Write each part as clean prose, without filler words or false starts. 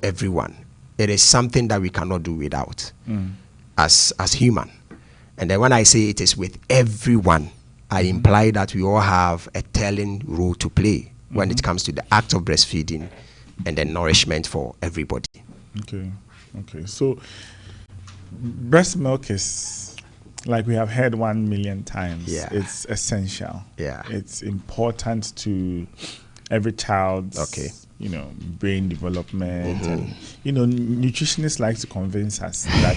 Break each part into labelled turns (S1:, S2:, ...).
S1: everyone. It is something that we cannot do without as human. And then when I say it is with everyone, I imply that we all have a telling role to play when it comes to the act of breastfeeding and the nourishment for everybody.
S2: Okay. So breast milk is, like we have heard 1 million times, it's essential.
S1: Yeah.
S2: It's important to every child's brain development. And nutritionists like to convince us that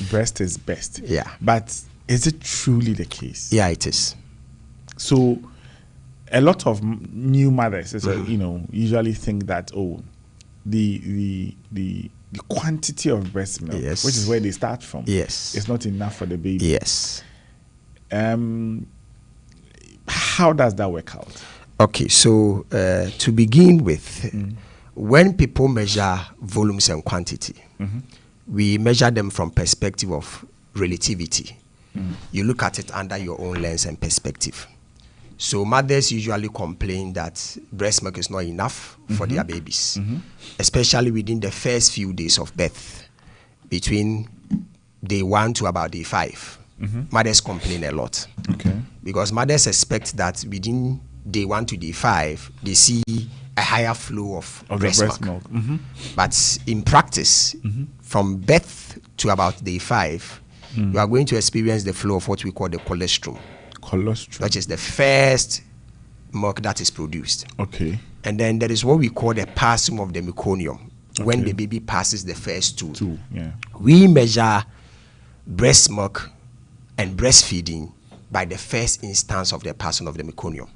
S2: breast is best.
S1: Yeah.
S2: But is it truly the case?
S1: Yeah, it is.
S2: So a lot of new mothers usually think that the quantity of breast milk, which is where they start from, is not enough for the baby.
S1: Yes.
S2: How does that work out?
S1: Okay, so to begin with, when people measure volumes and quantity, we measure them from perspective of relativity. You look at it under your own lens and perspective. So mothers usually complain that breast milk is not enough for their babies, especially within the first few days of birth, between day 1 to about day 5. Mothers complain a lot.
S2: Okay.
S1: Because mothers expect that within day 1 to day 5, they see a higher flow of breast milk. But in practice, from birth to about day 5, you are going to experience the flow of what we call the colostrum. Which is the first milk that is produced.
S2: Okay.
S1: And then there is what we call the passing of the meconium, when the baby passes the first two. We measure breast milk and breastfeeding by the first instance of the passing of the meconium.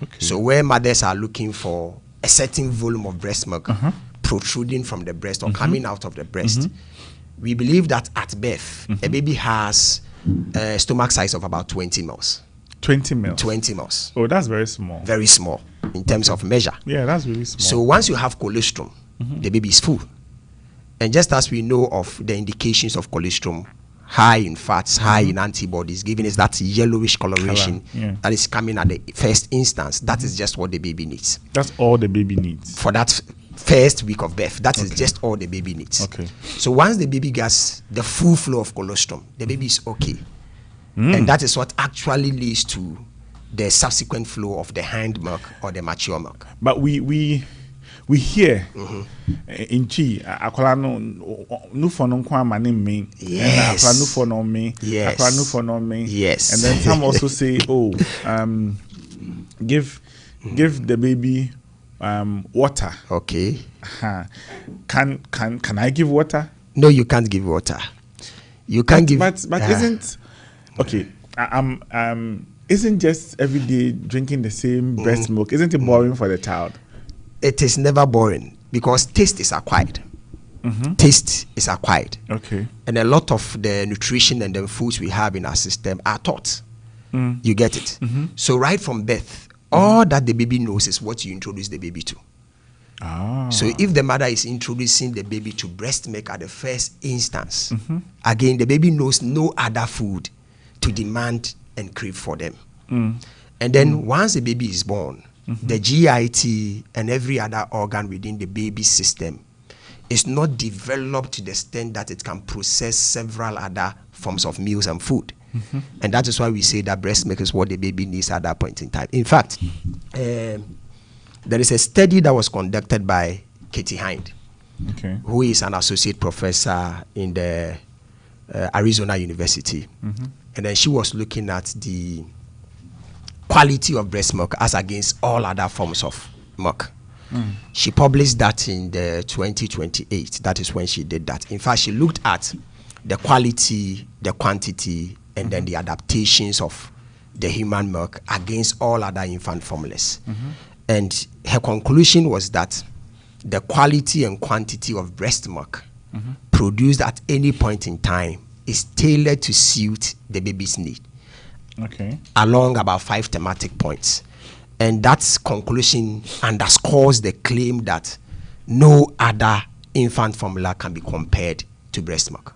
S2: Okay.
S1: So where mothers are looking for a certain volume of breast milk protruding from the breast or coming out of the breast, we believe that at birth, a baby has a stomach size of about 20 mils.
S2: 20 mils?
S1: 20 mils.
S2: Oh, that's very small.
S1: Very small in terms of measure.
S2: Yeah, that's really small.
S1: So once you have colostrum, the baby is full. And just as we know of the indications of colostrum, high in fats, high in antibodies, giving us that yellowish coloration that is coming at the first instance, that is just what the baby needs.
S2: That's all the baby needs?
S1: For that first week of birth, that is just all the baby needs.
S2: Okay.
S1: So once the baby gets the full flow of colostrum, the baby is okay. And that is what actually leads to the subsequent flow of the hand milk or the mature milk.
S2: But we hear in Chi, akwala no for no kwa mane me,
S1: yes,
S2: akwala no for no me,
S1: yes,
S2: akwala no for no me,
S1: yes.
S2: And then some also say, give the baby water.
S1: Okay.
S2: Can I give water?
S1: No, you can't give water. You can't give.
S2: But isn't isn't just every day drinking the same breast milk? Isn't it boring for the child?
S1: It is never boring because taste is acquired. Taste is acquired.
S2: Okay.
S1: And a lot of the nutrition and the foods we have in our system are taught. You get it? So right from birth, all that the baby knows is what you introduce the baby to. So if the mother is introducing the baby to breast milk at the first instance, again, the baby knows no other food to demand and crave for them. And then once the baby is born, the GIT and every other organ within the baby's system is not developed to the extent that it can process several other forms of meals and food. And that is why we say that breast milk is what the baby needs at that point in time. In fact, there is a study that was conducted by Katie Hind, who is an associate professor in the Arizona University. And then she was looking at the quality of breast milk as against all other forms of milk. She published that in the 2028. That is when she did that. In fact, she looked at the quality, the quantity, and then the adaptations of the human milk against all other infant formulas. And her conclusion was that the quality and quantity of breast milk produced at any point in time is tailored to suit the baby's need. Along about 5 thematic points. And that conclusion underscores the claim that no other infant formula can be compared to breast milk.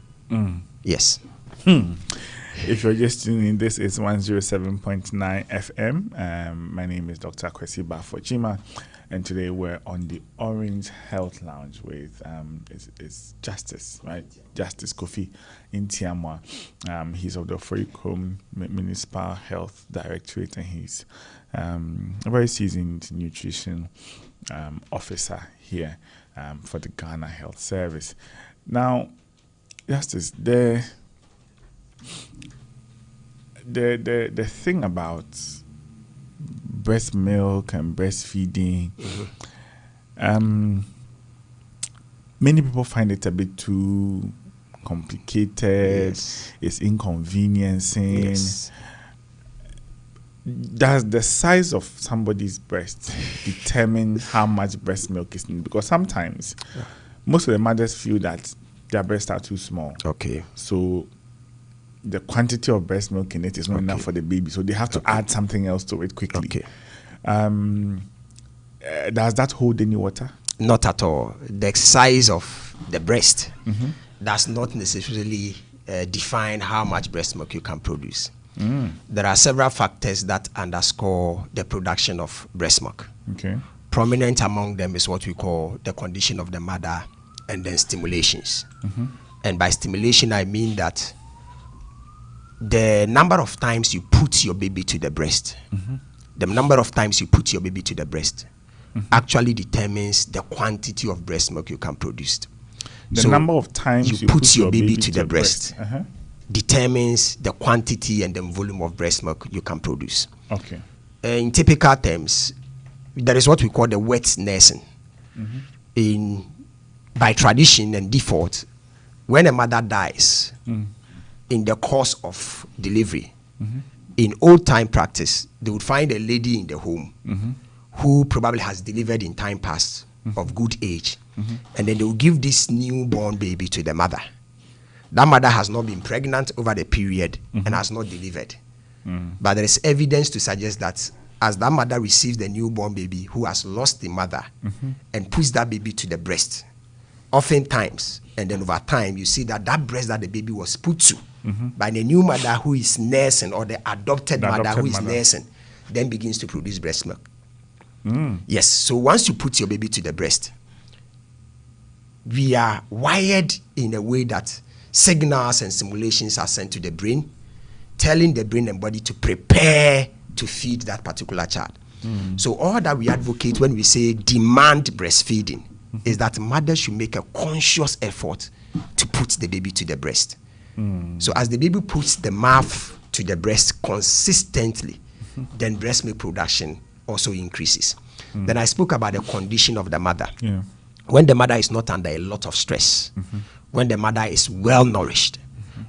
S1: Yes.
S2: If you're just tuning in, this is 107.9 FM. My name is Dr. Kwesi Bafo-Chima. and today we're on the Orange Health Lounge with it's Justice, right? Justice KOFI NTIAMOAH. He's of the OFORIKROM Municipal Health Directorate, and he's a very seasoned nutrition officer here for the Ghana Health Service. Now, Justice, the thing about breast milk and breastfeeding, many people find it a bit too complicated.
S1: Yes.
S2: It's inconveniencing.
S1: Yes.
S2: Does the size of somebody's breast determine how much breast milk is needed? Because sometimes most of the mothers feel that their breasts are too small.
S1: Okay.
S2: So the quantity of breast milk in it is not enough for the baby, so they have to add something else to it quickly.
S1: Okay.
S2: Does that hold any water?
S1: Not at all. The size of the breast does not necessarily define how much breast milk you can produce. There are several factors that underscore the production of breast milk.
S2: Okay.
S1: Prominent among them is what we call the condition of the mother and then stimulations. And by stimulation, I mean that the number of times you put your baby to the breast, the number of times you put your baby to the breast actually determines the quantity of breast milk you can produce.
S2: The number of times
S1: you put your baby to the breast determines the quantity and the volume of breast milk you can produce.
S2: Okay.
S1: In typical terms, there is what we call the wet nursing. By tradition and default, when a mother dies in the course of delivery, in old time practice, they would find a lady in the home who probably has delivered in time past of good age, and then they will give this newborn baby to the mother. That mother has not been pregnant over the period and has not delivered. But there is evidence to suggest that as that mother receives the newborn baby who has lost the mother and puts that baby to the breast, oftentimes, and then over time, you see that that breast that the baby was put to by the new mother who is nursing, or the adopted mother who is nursing, then begins to produce breast milk. Yes, so once you put your baby to the breast, we are wired in a way that signals and simulations are sent to the brain, telling the brain and body to prepare to feed that particular child. So all that we advocate when we say demand breastfeeding is that mothers should make a conscious effort to put the baby to the breast. So as the baby puts the mouth to the breast consistently, then breast milk production also increases. Then I spoke about the condition of the mother. When the mother is not under a lot of stress, when the mother is well nourished,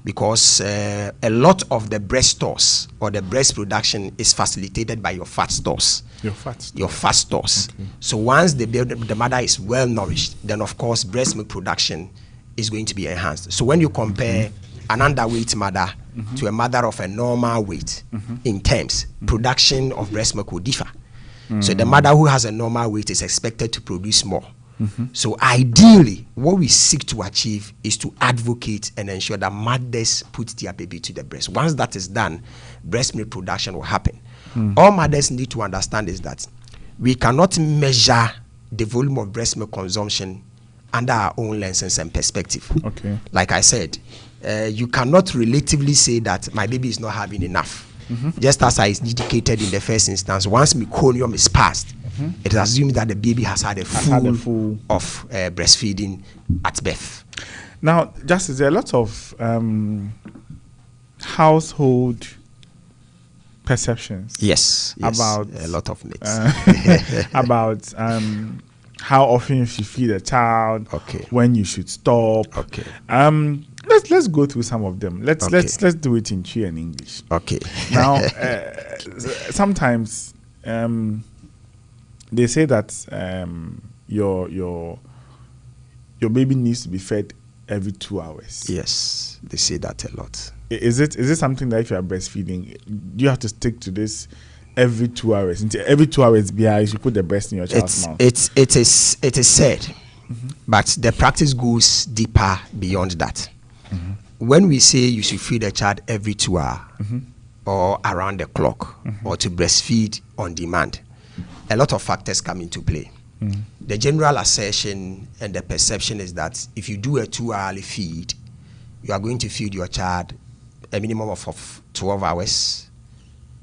S1: because a lot of the breast stores or the breast production is facilitated by your fat stores. Your fat stores. Okay. So once the mother is well nourished, then of course breast milk production is going to be enhanced. So when you compare an underweight mother to a mother of a normal weight in terms, production of breast milk will differ. So the mother who has a normal weight is expected to produce more. So ideally, what we seek to achieve is to advocate and ensure that mothers put their baby to the breast. Once that is done, breast milk production will happen. All mothers need to understand is that we cannot measure the volume of breast milk consumption under our own lenses and perspective. Okay. Like I said, you cannot relatively say that my baby is not having enough. Just as I indicated in the first instance, once meconium is passed, it is assumed that the baby has had a full of breastfeeding at birth.
S2: Now, Justice, there are a lot of household perceptions.
S1: Yes,
S2: about
S1: a lot of myths
S2: about how often you should feed a child, when you should stop. Let's go through some of them. Let's do it in Twi and English.
S1: Now,
S2: sometimes they say that your baby needs to be fed every 2 hours.
S1: Yes, they say that a lot.
S2: Is it something that if you are breastfeeding, you have to stick to this every 2 hours? Every 2 hours, you should put the breast in your child's mouth.
S1: It is said, but the practice goes deeper beyond that. When we say you should feed a child every 2 hours or around the clock or to breastfeed on demand, a lot of factors come into play. the general assertion and the perception is that if you do a 2-hourly feed, you are going to feed your child a minimum of 12 hours,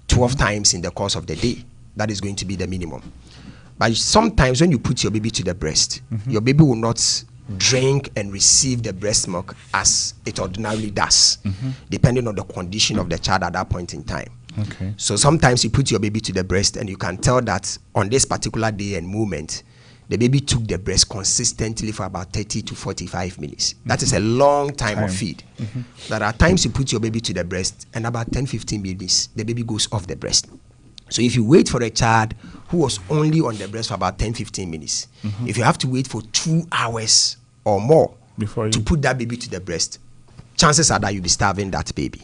S1: 12 times in the course of the day. That is going to be the minimum. But sometimes when you put your baby to the breast, your baby will not drink and receive the breast milk as it ordinarily does, depending on the condition of the child at that point in time.
S2: Okay.
S1: So sometimes you put your baby to the breast and you can tell that on this particular day and moment, the baby took the breast consistently for about 30 to 45 minutes. That is a long time of feed. There are times you put your baby to the breast and about 10-15 minutes, the baby goes off the breast. So if you wait for a child who was only on the breast for about 10-15 minutes, if you have to wait for 2 hours or more to put that baby to the breast, chances are that you'll be starving that baby.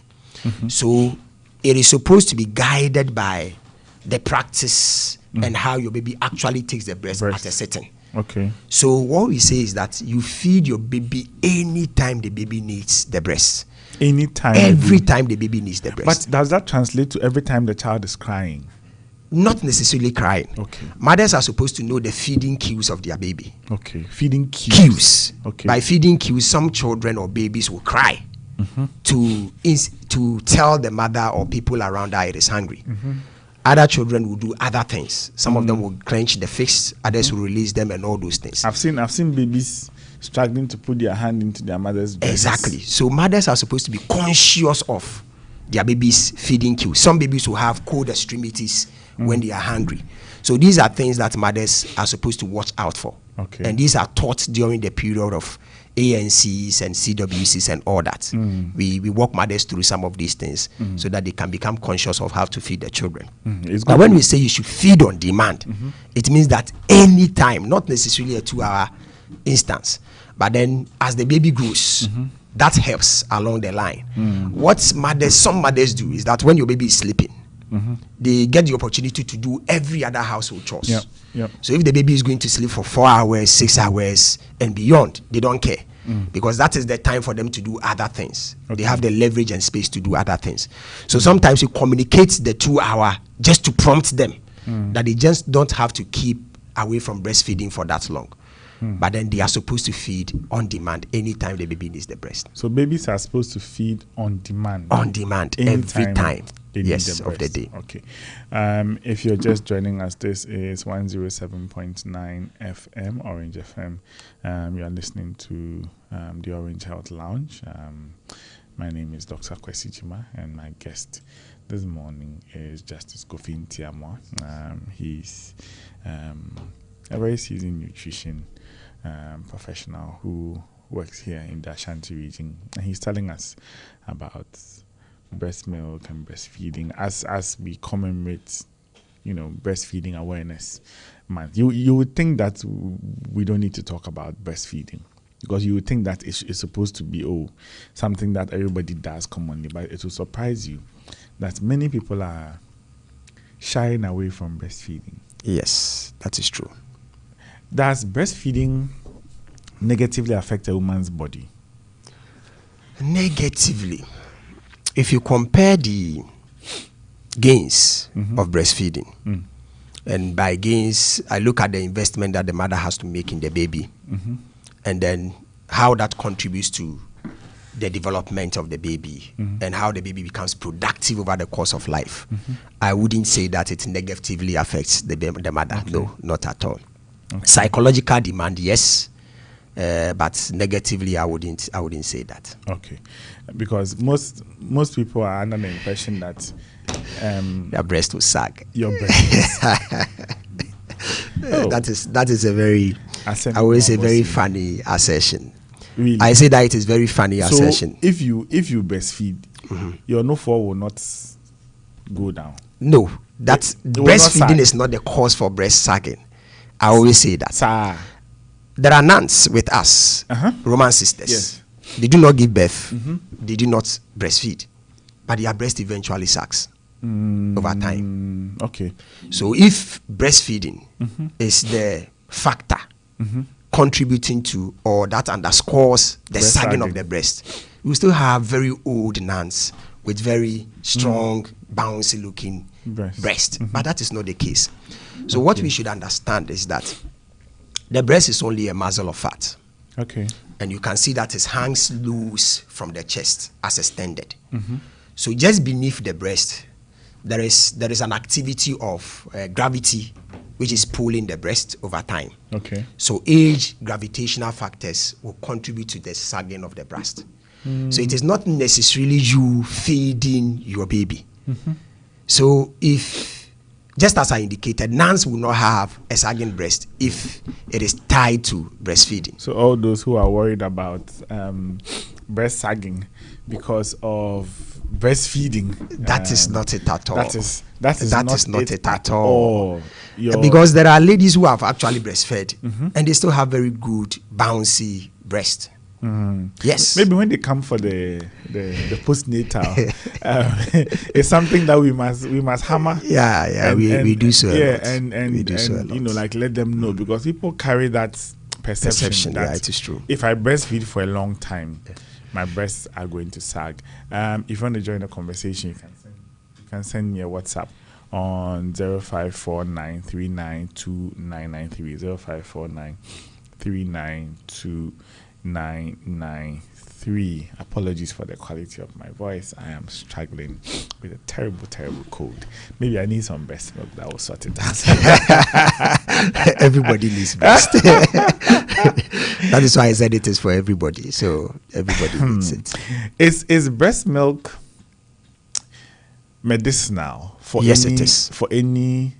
S1: So it is supposed to be guided by the practice and how your baby actually takes the breast at a setting.
S2: Okay.
S1: So what we say is that you feed your baby anytime the baby needs the breast.
S2: Anytime.
S1: Every time the baby needs the breast.
S2: But does that translate to every time the child is crying?
S1: Not necessarily crying.
S2: Okay.
S1: Mothers are supposed to know the feeding cues of their baby.
S2: Okay. Feeding cues. Okay.
S1: By feeding cues, some children or babies will cry to tell the mother or people around her it is hungry. Other children will do other things. Some of them will clench the fists, others will release them and all those things.
S2: I've seen babies struggling to put their hand into their mother's breast.
S1: Exactly. So mothers are supposed to be conscious of their baby's feeding cues. Some babies will have cold extremities when they are hungry. So these are things that mothers are supposed to watch out for.
S2: Okay.
S1: And these are taught during the period of ANCs and CWCs and all that. We walk mothers through some of these things so that they can become conscious of how to feed their children. But when we say you should feed on demand, it means that any time, not necessarily a 2-hour instance, but then as the baby grows, that helps along the line. What some mothers do is that when your baby is sleeping, they get the opportunity to do every other household chores. So if the baby is going to sleep for 4 hours, 6 hours and beyond, they don't care, because that is the time for them to do other things. They have the leverage and space to do other things. So sometimes you communicate the 2-hour just to prompt them that they just don't have to keep away from breastfeeding for that long. But then they are supposed to feed on demand anytime the baby needs the breast.
S2: So babies are supposed to feed on demand.
S1: On demand, every time. Yes, of the day.
S2: Okay. If you're just joining us, this is 107.9 FM, Orange FM. You are listening to the Orange Health Lounge. My name is Dr. Kwesi Jima, and my guest this morning is Justice KOFI NTIAMOAH. He's a very seasoned nutrition professional who works here in the Ashanti region, and he's telling us about breast milk and breastfeeding as we commemorate, breastfeeding awareness month. You would think that we don't need to talk about breastfeeding, because you would think that it's supposed to be something that everybody does commonly, but it will surprise you that many people are shying away from breastfeeding.
S1: Yes, that is true.
S2: Does breastfeeding negatively affect a woman's body?
S1: Negatively. If you compare the gains of breastfeeding, and by gains, I look at the investment that the mother has to make in the baby, and then how that contributes to the development of the baby, and how the baby becomes productive over the course of life. I wouldn't say that it negatively affects the mother. Okay. No, not at all. Okay. Psychological demand, yes. But negatively, I wouldn't say that.
S2: Okay, because most people are under the impression that
S1: your breast will sag.
S2: Your breast.
S1: That is a very, I always say, very funny assertion.
S2: Really?
S1: I say that it is very funny assertion.
S2: If you breastfeed, your NO4 will not go down.
S1: No, breastfeeding is not the cause for breast sagging. I always say that. There are nuns with us, Roman sisters.
S2: Yes.
S1: They do not give birth. They do not breastfeed. But their breast eventually sags over time.
S2: Okay.
S1: So if breastfeeding is the factor contributing to, or that underscores the sagging of the breast, we still have very old nuns with very strong, bouncy looking breast. But that is not the case. So what we should understand is that The breast is only a muscle of fat.
S2: Okay.
S1: And you can see that it hangs loose from the chest as extended. So just beneath the breast, there is an activity of gravity which is pulling the breast over time.
S2: Okay.
S1: So age, gravitational factors will contribute to the sagging of the breast. So it is not necessarily you feeding your baby. So if, just as I indicated, nuns will not have a sagging breast if it is tied to breastfeeding.
S2: So all those who are worried about breast sagging because of breastfeeding,
S1: that is not it at all.
S2: That is not it at all.
S1: Because there are ladies who have actually breastfed and they still have very good bouncy breast. Yes.
S2: Maybe when they come for the postnatal, it's something that we must hammer.
S1: We do so.
S2: You know, like let them know, because people carry that perception that
S1: it is true.
S2: If I breastfeed for a long time, my breasts are going to sag. If you want to join the conversation, you can send me a WhatsApp on 0549392993. 0549392993. Apologies for the quality of my voice. I am struggling with a terrible cold. Maybe I need some breast milk that will sort it out.
S1: Everybody needs breast. That is why I said it is for everybody. So everybody needs it.
S2: Is breast milk medicinal for
S1: it is.
S2: For any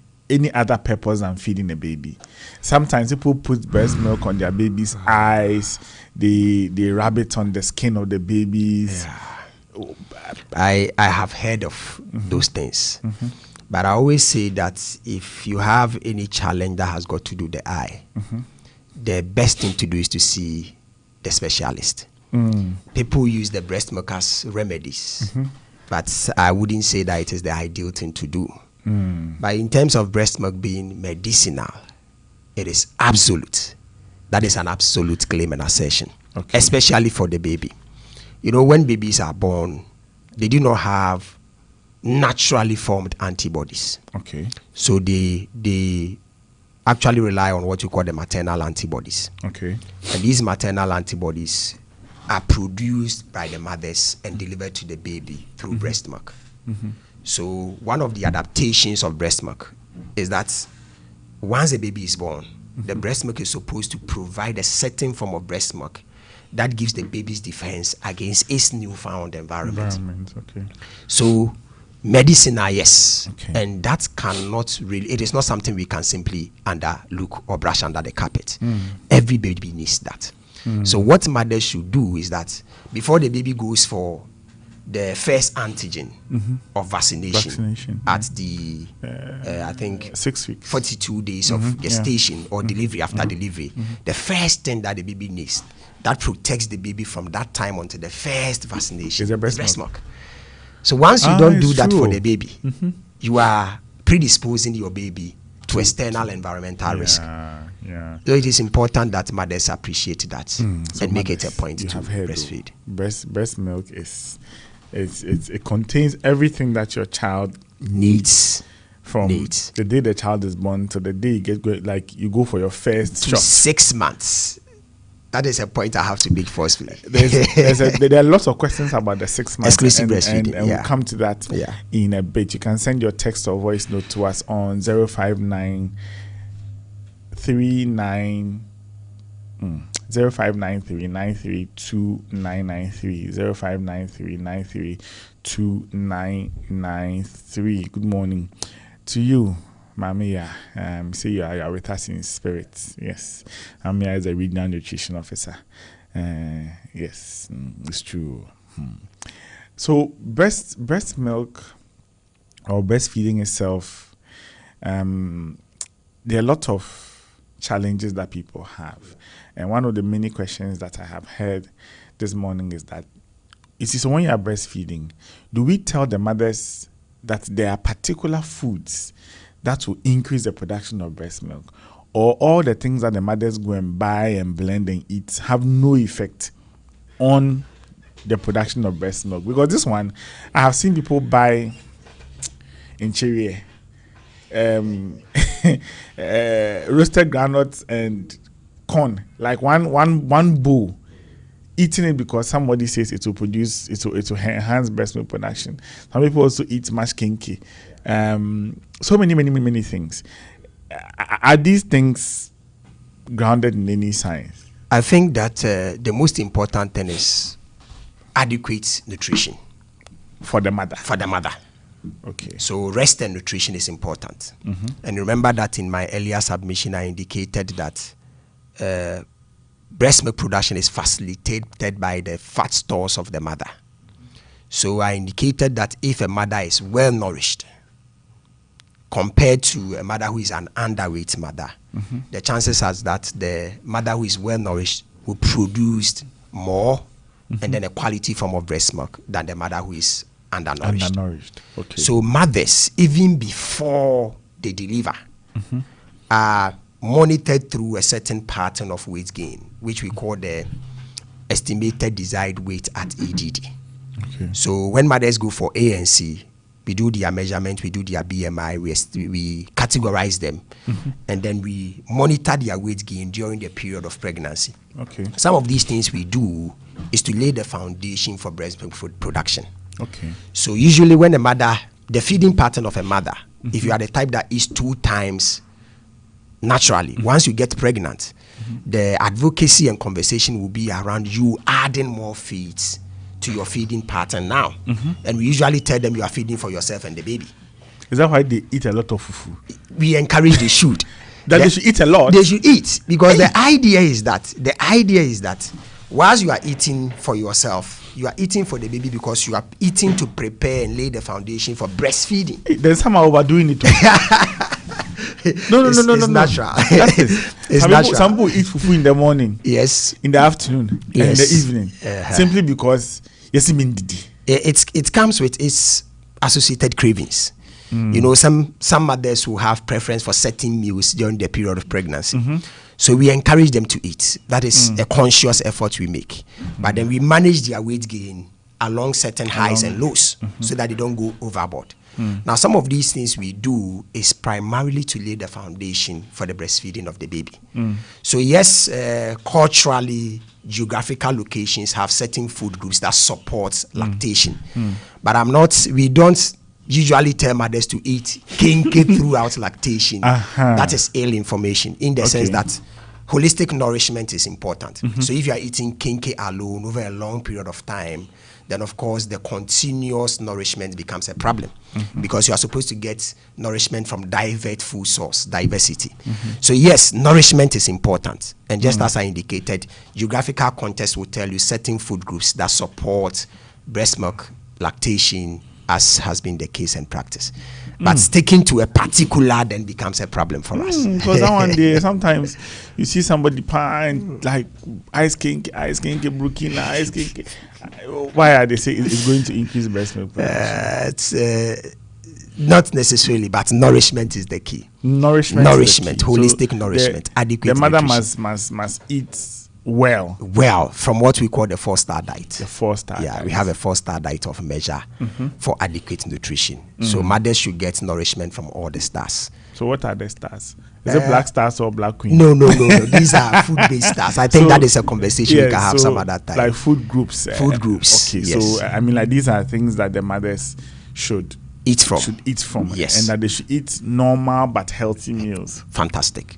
S2: other purpose than feeding a baby? Sometimes people put breast milk on their baby's eyes. They rub it on the skin of the babies.
S1: I have heard of those things. But I always say that if you have any challenge that has got to do with the eye, the best thing to do is to see the specialist. People use the breast milk as remedies, but I wouldn't say that it is the ideal thing to do. But in terms of breast milk being medicinal, it is absolute. That is an absolute claim and assertion, especially for the baby. You know, when babies are born, they do not have naturally formed antibodies. So they actually rely on what you call the maternal antibodies. And these maternal antibodies are produced by the mothers and delivered to the baby through breast milk. So one of the adaptations of breast milk is that once a baby is born, the breast milk is supposed to provide a certain form of breast milk that gives the baby's defense against its newfound environment. So medicinal, yes. And that cannot really, it is not something we can simply underlook or brush under the carpet. Every baby needs that. So what mothers should do is that before the baby goes for the first antigen of vaccination at the I think
S2: 6 weeks,
S1: 42 days of gestation or delivery, after delivery, the first thing that the baby needs that protects the baby from that time until the first vaccination is breast milk. So once you don't do that for the baby, you are predisposing your baby to external environmental risk. So it is important that mothers appreciate that and make it a point to breastfeed.
S2: Breast milk it contains everything that your child
S1: needs.
S2: From the day the child is born to the day you get you go for your first shot.
S1: 6 months. That is a point I have to make forcefully.
S2: There are lots of questions about the 6 months.
S1: Exclusive breastfeeding.
S2: And we'll come to that in a bit. You can send your text or voice note to us on 0593932993. 0593932993. Good morning to you, Mamia. Say you are with us in spirit. Yes, Mamia is a regional nutrition officer. Yes, it's true. So breast milk or breastfeeding itself, there are a lot of challenges that people have, and one of the many questions that I have heard this morning is that, so when you are breastfeeding, do we tell the mothers that there are particular foods that will increase the production of breast milk, or all the things that the mothers go and buy and blend and eat have no effect on the production of breast milk? Because this one, I have seen people buy in Cherry roasted granules and corn, like one bowl, eating it because somebody says it will produce, it will enhance breast milk production. Some people also eat mashed kinky. So many things. Are these things grounded in any science?
S1: I think that the most important thing is adequate nutrition
S2: for the mother.
S1: Okay. So rest and nutrition is important. And remember that in my earlier submission, I indicated that breast milk production is facilitated by the fat stores of the mother. So I indicated that if a mother is well nourished compared to a mother who is an underweight mother, the chances are that the mother who is well nourished will produce more and then a quality form of breast milk than the mother who is undernourished. Okay. So mothers, even before they deliver, are monitored through a certain pattern of weight gain, which we call the estimated desired weight at EDD. Okay. So when mothers go for ANC, we do their measurement, we do their BMI, we categorize them, and then we monitor their weight gain during the period of pregnancy. Okay. Some of these things we do is to lay the foundation for breast milk food production. Okay. So usually when a mother, the feeding pattern of a mother, if you are the type that eats 2 times naturally, once you get pregnant, the advocacy and conversation will be around you adding more feeds to your feeding pattern now. And we usually tell them you are feeding for yourself and the baby.
S2: Is that why they eat a lot of fufu?
S1: We encourage they should.
S2: That they should eat a lot?
S1: They should eat, because the idea is that whilst you are eating for yourself, you are eating for the baby, because you are eating to prepare and lay the foundation for breastfeeding.
S2: There's somehow overdoing it. No.
S1: It's natural.
S2: It's natural. Some people eat fufu in the morning.
S1: Yes.
S2: In the afternoon. Yes. And in the evening. Simply because it
S1: comes with its associated cravings. You know, some mothers will have preference for certain meals during the period of pregnancy. So we encourage them to eat. That is a conscious effort we make. But then we manage their weight gain along certain highs and lows so that they don't go overboard. Now, some of these things we do is primarily to lay the foundation for the breastfeeding of the baby. So yes, culturally, geographical locations have certain food groups that support lactation. But we don't usually tell mothers to eat kinky throughout lactation. That is ill information, in the sense that holistic nourishment is important. So if you are eating kinky alone over a long period of time, then of course the continuous nourishment becomes a problem, because you are supposed to get nourishment from diverse food source, diversity. So yes, nourishment is important. And just as I indicated, geographical context will tell you certain food groups that support breast milk lactation, as has been the case in practice. But sticking to a particular then becomes a problem for us.
S2: Because that one day, sometimes you see somebody pine like ice kinky, Burkina, ice kinky. Why are they saying it's going to increase breast milk production?
S1: It's not necessarily, but nourishment is the key.
S2: Nourishment,
S1: holistic nourishment, adequate.
S2: The mother
S1: nutrition.
S2: must eat well,
S1: from what we call the 4-star diet.
S2: The 4-star diet.
S1: We have a 4-star diet of measure for adequate nutrition. So mothers should get nourishment from all the stars.
S2: So what are the stars? Is it black stars or black queen?
S1: No. These are food-based stars. I think that is a conversation we can have some other time.
S2: Like food groups.
S1: Food groups.
S2: Okay,
S1: yes.
S2: So I mean, like, these are things that the mothers should
S1: eat from.
S2: Yes. And that they should eat normal but healthy meals.
S1: Fantastic.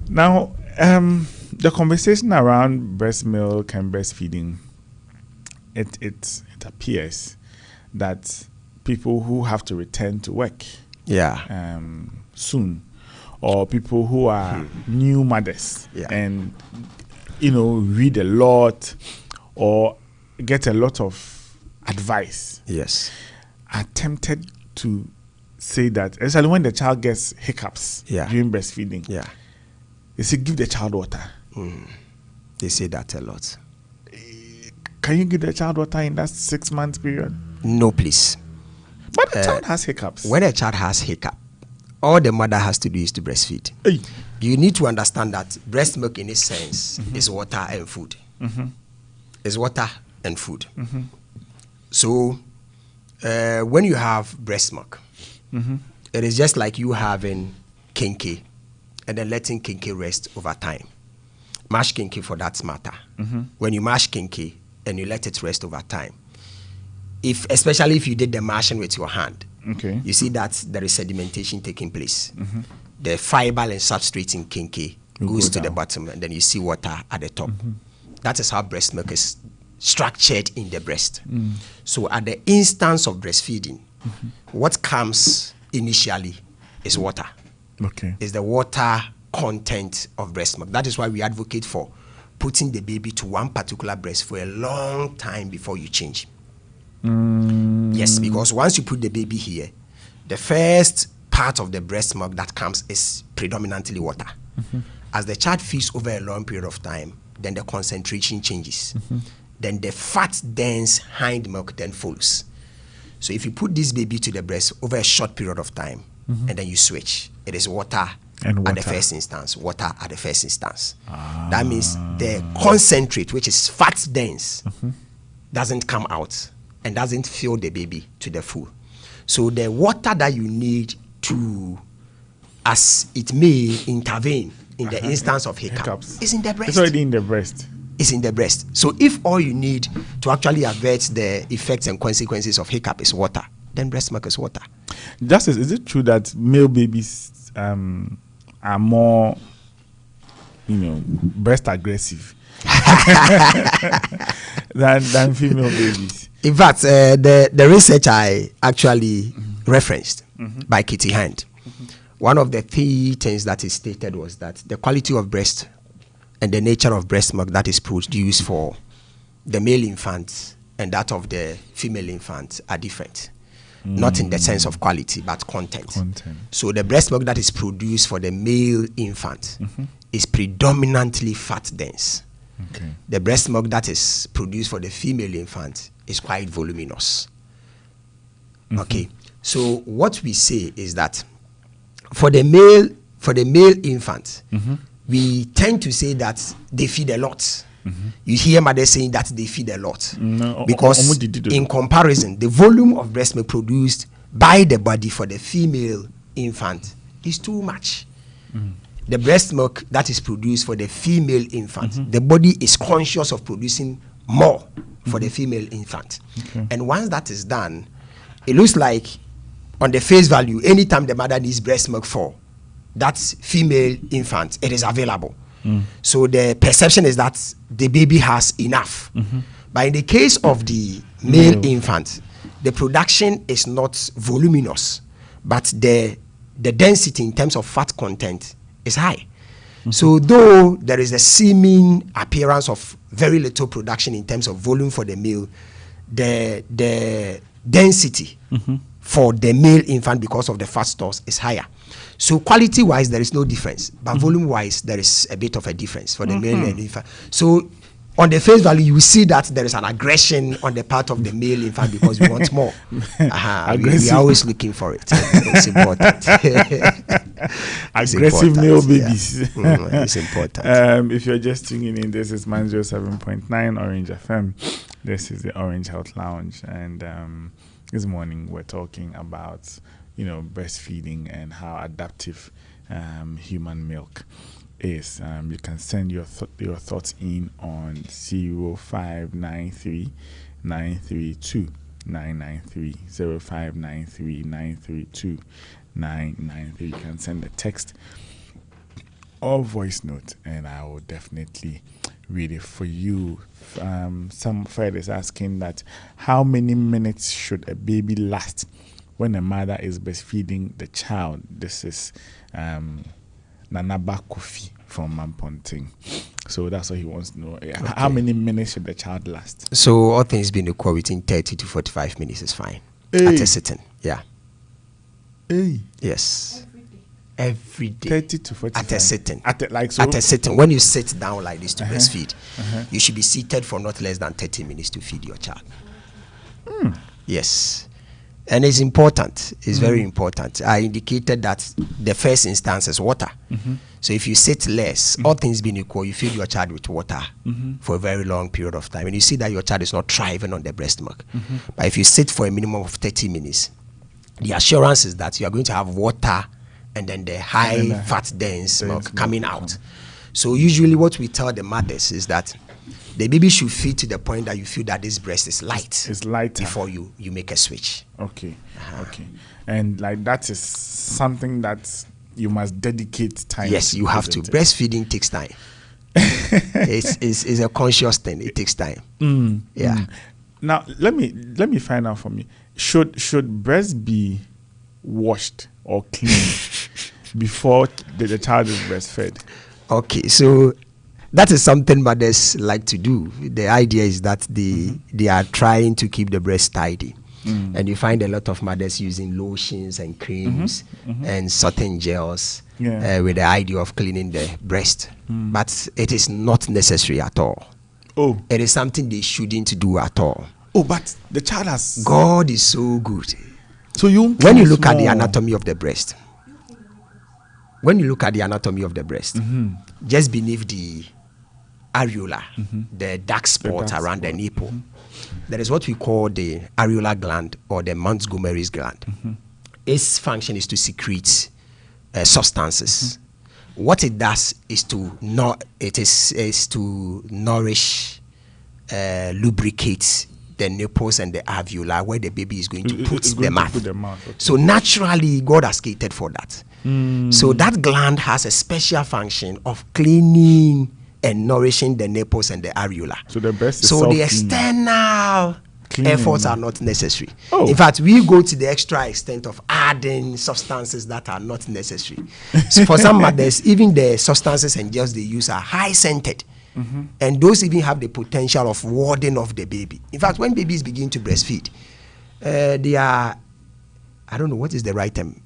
S2: Now, the conversation around breast milk and breastfeeding, it appears that people who have to return to work soon, or people who are new mothers and read a lot or get a lot of advice, are tempted to say that, especially when the child gets hiccups during breastfeeding, they say give the child water.
S1: They say that a lot.
S2: Can you give the child water in that 6-month period?
S1: No, please.
S2: But the child has hiccups.
S1: When a child has hiccup, all the mother has to do is to breastfeed. You need to understand that breast milk, in its sense, is water and food. It's water and food. So when you have breast milk, it is just like you having kinky and then letting kinky rest over time. Mash kinky for that matter. When you mash kinky and you let it rest over time, especially if you did the mashing with your hand, you see that there is sedimentation taking place. The fiber and substrate in kinky goes to the bottom, and then you see water at the top. That is how breast milk is structured in the breast. So at the instance of breastfeeding, what comes initially is water. Is the water content of breast milk. That is why we advocate for putting the baby to one particular breast for a long time before you change. Yes, because once you put the baby here, the first part of the breast milk that comes is predominantly water. As the child feeds over a long period of time, then the concentration changes. Then the fat dense hind milk then follows. So if you put this baby to the breast over a short period of time, and then you switch, it is water at the first instance, water at the first instance. That means the concentrate, which is fat dense, doesn't come out and doesn't fill the baby to the full. So the water that you need to, as it may intervene in the instance of hiccups, is in the breast.
S2: It's already in the breast.
S1: It's in the breast. So if all you need to actually avert the effects and consequences of hiccup is water, then breast milk is water.
S2: Justice, is it true that male babies are more, breast aggressive than female babies?
S1: In fact, the research I actually referenced by Kitty Hand, one of the key things that is stated was that the quality of breast and the nature of breast milk that is produced for the male infant and that of the female infant are different. Not in the sense of quality, but content. So the breast milk that is produced for the male infant is predominantly fat dense. The breast milk that is produced for the female infant is quite voluminous. So what we say is that for the male infant, we tend to say that they feed a lot. You hear mothers saying that they feed a lot because in comparison, the volume of breast milk produced by the body for the female infant is too much. The breast milk that is produced for the female infant, the body is conscious of producing more for the female infant. And once that is done, it looks like on the face value, anytime the mother needs breast milk for that female infant, it is available. So the perception is that the baby has enough. But in the case of the male infant, the production is not voluminous, but the density in terms of fat content is high. So though there is a seeming appearance of very little production in terms of volume for the male, the density for the male infant because of the fat stores is higher. So quality-wise, there is no difference, but volume-wise, there is a bit of a difference for the male and infant. So on the face value, you see that there is an aggression on the part of the male infant because we want more. We are always looking for it. It's important.
S2: Aggressive male babies.
S1: It's important.
S2: If you're just tuning in, this is 107.9 Orange FM. This is the Orange Health Lounge, and this morning we're talking about breastfeeding and how adaptive human milk is. You can send your thoughts in on 0593 932 993 0593 932 993. You can send a text or voice note, and I will definitely read it for you. Some friend is asking that how many minutes should a baby last when a mother is breastfeeding the child? This is Nanaba KOFI from Mamponting. So that's what he wants to know. How many minutes should the child last?
S1: So all things being equal, within 30 to 45 minutes is fine. At a sitting. Yeah. Yes. Every day.
S2: 30 to 45.
S1: At a sitting.
S2: At
S1: a sitting. When you sit down like this to breastfeed, you should be seated for not less than 30 minutes to feed your child. Yes. And it's important. It's very important. I indicated that the first instance is water. So if you sit less, all things being equal, you feed your child with water for a very long period of time. And you see that your child is not thriving on the breast milk. But if you sit for a minimum of 30 minutes, the assurance is that you are going to have water and then the high fat dense milk coming out. So usually what we tell the mothers is that the baby should feed to the point that you feel that this breast is light.
S2: It's lighter.
S1: Before you make a switch.
S2: Okay. Okay. And like that is something that you must dedicate time.
S1: Yes, you have to. Breastfeeding takes time. it's a conscious thing. It takes time. Yeah.
S2: Now let me find out from you. Should breast be washed or cleaned before the child is breastfed?
S1: Okay, so that is something mothers like to do. The idea is that they are trying to keep the breast tidy. And you find a lot of mothers using lotions and creams and certain gels with the idea of cleaning the breast. But it is not necessary at all.
S2: Oh.
S1: It is something they shouldn't do at all.
S2: Oh, but the child has...
S1: God is so good.
S2: So
S1: when you look at the anatomy of the breast, just beneath the areola, the dark spot around the nipple, there is what we call the areola gland or the Montgomery's gland. Its function is to secrete substances. What it does is to nourish, lubricate the nipples and the alveoli where the baby is going to put the mouth. Okay. So naturally, God has catered for that. So that gland has a special function of cleaning and nourishing the nipples and the areola.
S2: So the breast is
S1: the external efforts are not necessary. In fact, we go to the extra extent of adding substances that are not necessary. So for some mothers, even the substances and gels they use are high scented. And those even have the potential of warding off the baby. In fact, when babies begin to breastfeed, they are, I don't know what is the right term,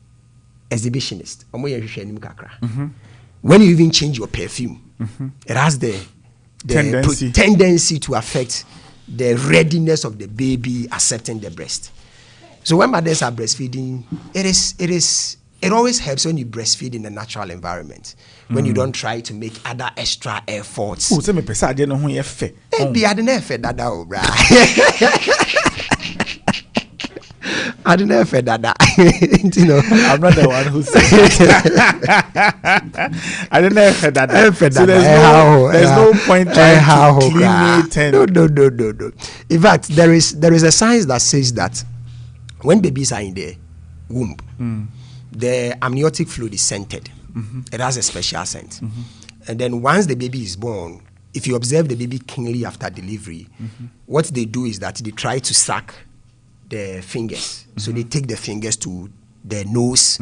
S1: exhibitionist. When you even change your perfume, it has the tendency to affect the readiness of the baby accepting the breast. So when mothers are breastfeeding, it always helps when you breastfeed in a natural environment. When you don't try to make other extra efforts.
S2: Oh, me pesa ade no ho ye fe.
S1: Be ade na fe dada o bra. Ade na fe dada. You know,
S2: I'm not the one who said that. Ade na fe dada. So there's no point trying to clean it.
S1: No. In fact, there is a science that says that when babies are in the womb, the amniotic fluid is scented. It has a special scent. And then once the baby is born, if you observe the baby keenly after delivery, what they do is that they try to suck the fingers. So they take the fingers to the nose,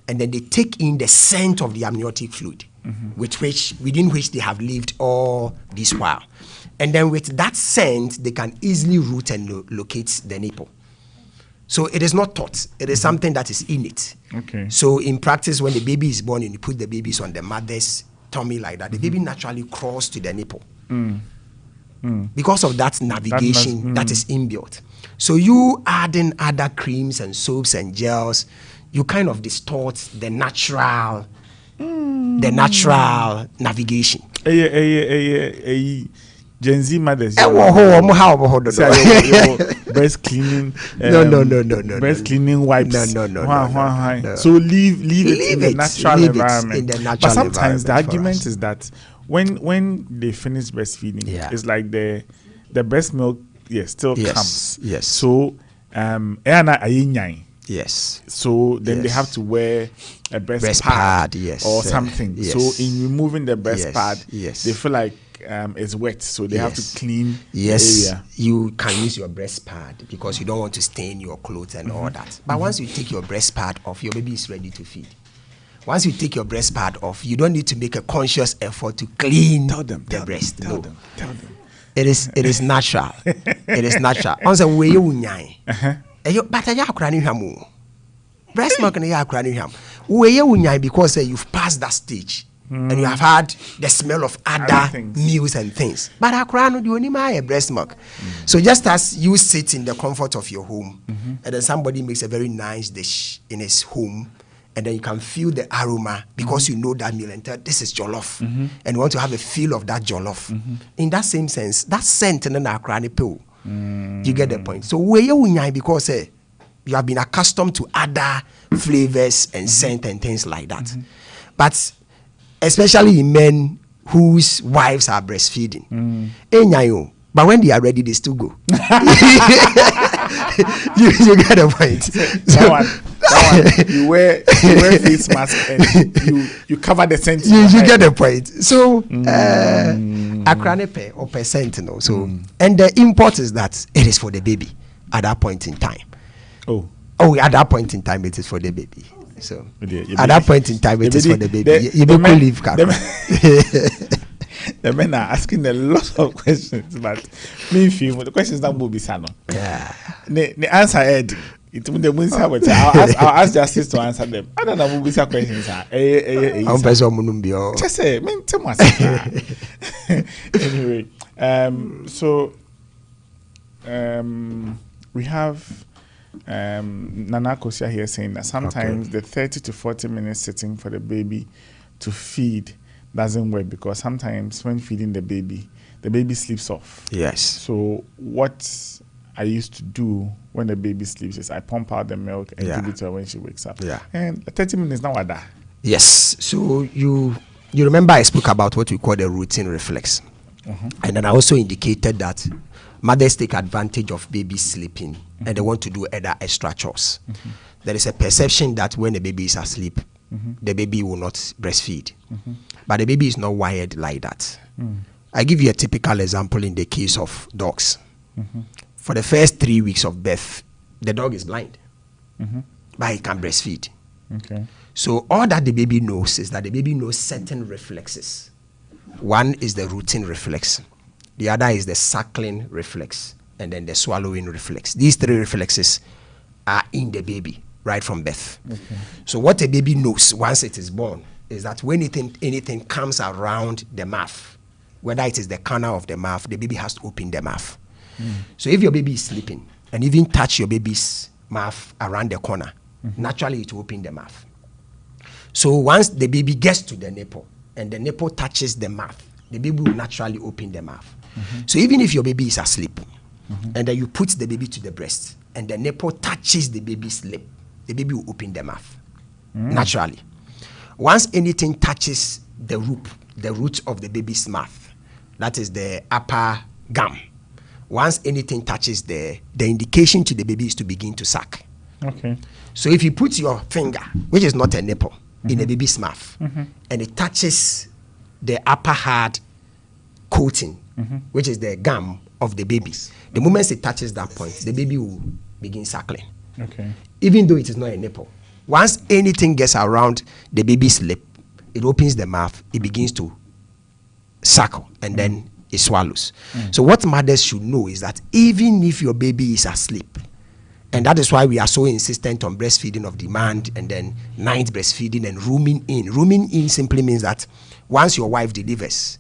S1: and then they take in the scent of the amniotic fluid, within which they have lived all this while. And then with that scent, they can easily root and locate the nipple. So it is not taught. It is something that is innate.
S2: Okay.
S1: So in practice, when the baby is born and you put the babies on the mother's tummy like that, the baby naturally crawls to the nipple. Because of that navigation that is inbuilt. So you adding other creams and soaps and gels, you kind of distort the natural navigation.
S2: Gen Z mothers.
S1: Breast
S2: cleaning.
S1: No.
S2: Breast cleaning wipes.
S1: No.
S2: So leave it in the natural environment. But sometimes the argument is that when they finish breastfeeding, it's like the breast milk still comes.
S1: Yes.
S2: So
S1: yes.
S2: So then they have to wear a breast pad or something. So in removing the breast pad, they feel like it's wet, so they have to clean the area.
S1: You can use your breast pad because you don't want to stain your clothes and all that. But once you take your breast pad off, your baby is ready to feed. Once you take your breast pad off, you don't need to make a conscious effort to clean the breast.
S2: Tell them.
S1: It is natural. It is natural. Also, we unyai. But I have hamu. Breast milk and ya krani ham. We unyai because you've passed that stage. And you have had the smell of other meals and things. But akrano do only my breast milk. So just as you sit in the comfort of your home, and then somebody makes a very nice dish in his home, and then you can feel the aroma because you know that meal and tell this is jollof, and you want to have a feel of that jollof. In that same sense, that scent and then akrani pill. You get the point. So we unyai because you have been accustomed to other flavors and scent and things like that. But especially in men, whose wives are breastfeeding. But when they are ready, they still go. you get the point.
S2: That one, you wear face mask and you cover the center.
S1: You get the point. So akrane or percent, So and the import is that it is for the baby at that point in time. At that point in time, it is for the baby. So at that point in time, it is for the baby. You don't leave.
S2: The men are asking a lot of questions, but me feel the questions that will be sano.
S1: Yeah.
S2: The answer Ed. It will the I'll ask justice to answer them. I don't know what the questions are. Just say, anyway, so we have Nana Kosia here saying that sometimes the 30 to 40 minutes sitting for the baby to feed doesn't work because sometimes when feeding the baby sleeps off.
S1: Yes.
S2: So what I used to do when the baby sleeps is I pump out the milk and give it to her when she wakes up.
S1: Yeah.
S2: And 30 minutes now what that?
S1: Yes. So you remember I spoke about what we call the routine reflex. And then I also indicated that mothers take advantage of baby sleeping and they want to do other extra chores. There is a perception that when the baby is asleep, the baby will not breastfeed. But the baby is not wired like that. I give you a typical example in the case of dogs. For the first 3 weeks of birth, the dog is blind, but he can breastfeed. So all that the baby knows is that the baby knows certain reflexes. One is the routine reflex. The other is the suckling reflex, and then the swallowing reflex. These three reflexes are in the baby right from birth. So what a baby knows once it is born is that when anything comes around the mouth, whether it is the corner of the mouth, the baby has to open the mouth. So if your baby is sleeping and even touch your baby's mouth around the corner, naturally it will open the mouth. So once the baby gets to the nipple and the nipple touches the mouth, the baby will naturally open the mouth. So even if your baby is asleep and then you put the baby to the breast and the nipple touches the baby's lip, the baby will open the mouth naturally. Once anything touches the root of the baby's mouth, that is the upper gum. Once anything touches the indication to the baby is to begin to suck. So if you put your finger, which is not a nipple, in the baby's mouth, and it touches the upper hard coating, which is the gum of the baby, the moment it touches that point, the baby will begin suckling. Even though it is not a nipple. Once anything gets around the baby's lip, it opens the mouth, it begins to suckle, and then it swallows. So what mothers should know is that even if your baby is asleep, and that is why we are so insistent on breastfeeding of demand and then night breastfeeding and rooming in. Rooming in simply means that once your wife delivers,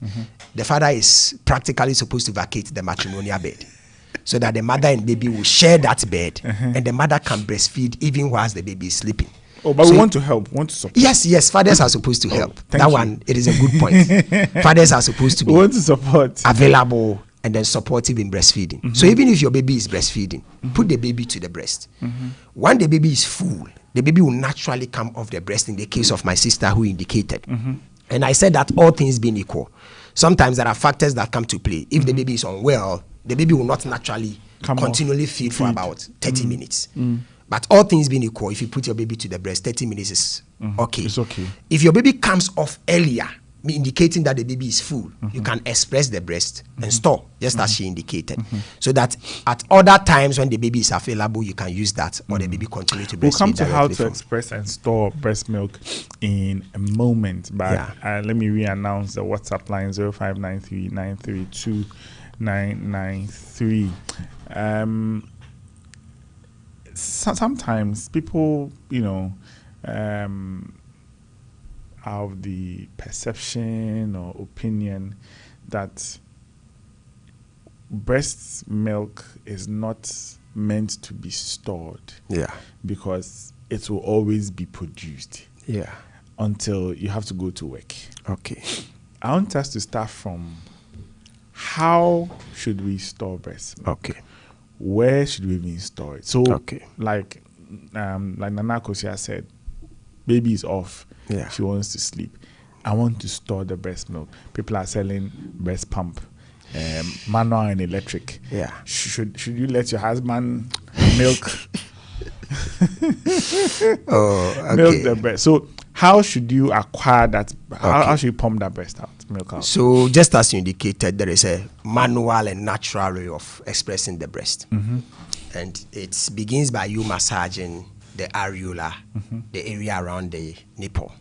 S1: the father is practically supposed to vacate the matrimonial bed so that the mother and baby will share that bed and the mother can breastfeed even whilst the baby is sleeping.
S2: But we want to help, want to support.
S1: Yes, fathers are supposed to help. That one, it is a good point. Fathers are supposed to be
S2: want to support,
S1: available, and then supportive in breastfeeding. So even if your baby is breastfeeding, put the baby to the breast. When the baby is full, the baby will naturally come off the breast in the case of my sister who indicated. And I said that all things being equal, sometimes there are factors that come to play. If the baby is unwell, the baby will not naturally continually feed for about 30 minutes. But all things being equal, if you put your baby to the breast, 30 minutes is okay.
S2: It's okay.
S1: If your baby comes off earlier, indicating that the baby is full, you can express the breast and store, just as she indicated. So that at other times when the baby is available, you can use that, or the baby continue to breastfeed.
S2: We'll come to how to express and store breast milk in a moment, but let me re-announce the WhatsApp line 0593 932 993. Sometimes people, have the perception or opinion that breast milk is not meant to be stored. Because it will always be produced. Until you have to go to work. I want us to start from how should we store breast milk? Where should we even store it? So, like Nana Kosia said, baby is off. She wants to sleep. I want to store the breast milk. People are selling breast pump, manual and electric.
S1: Yeah.
S2: Should you let your husband milk? Milk the breast. So how should you acquire that? How should you pump that breast out, milk out?
S1: So just as you indicated, there is a manual and natural way of expressing the breast. And it begins by you massaging the areola, the area around the nipple.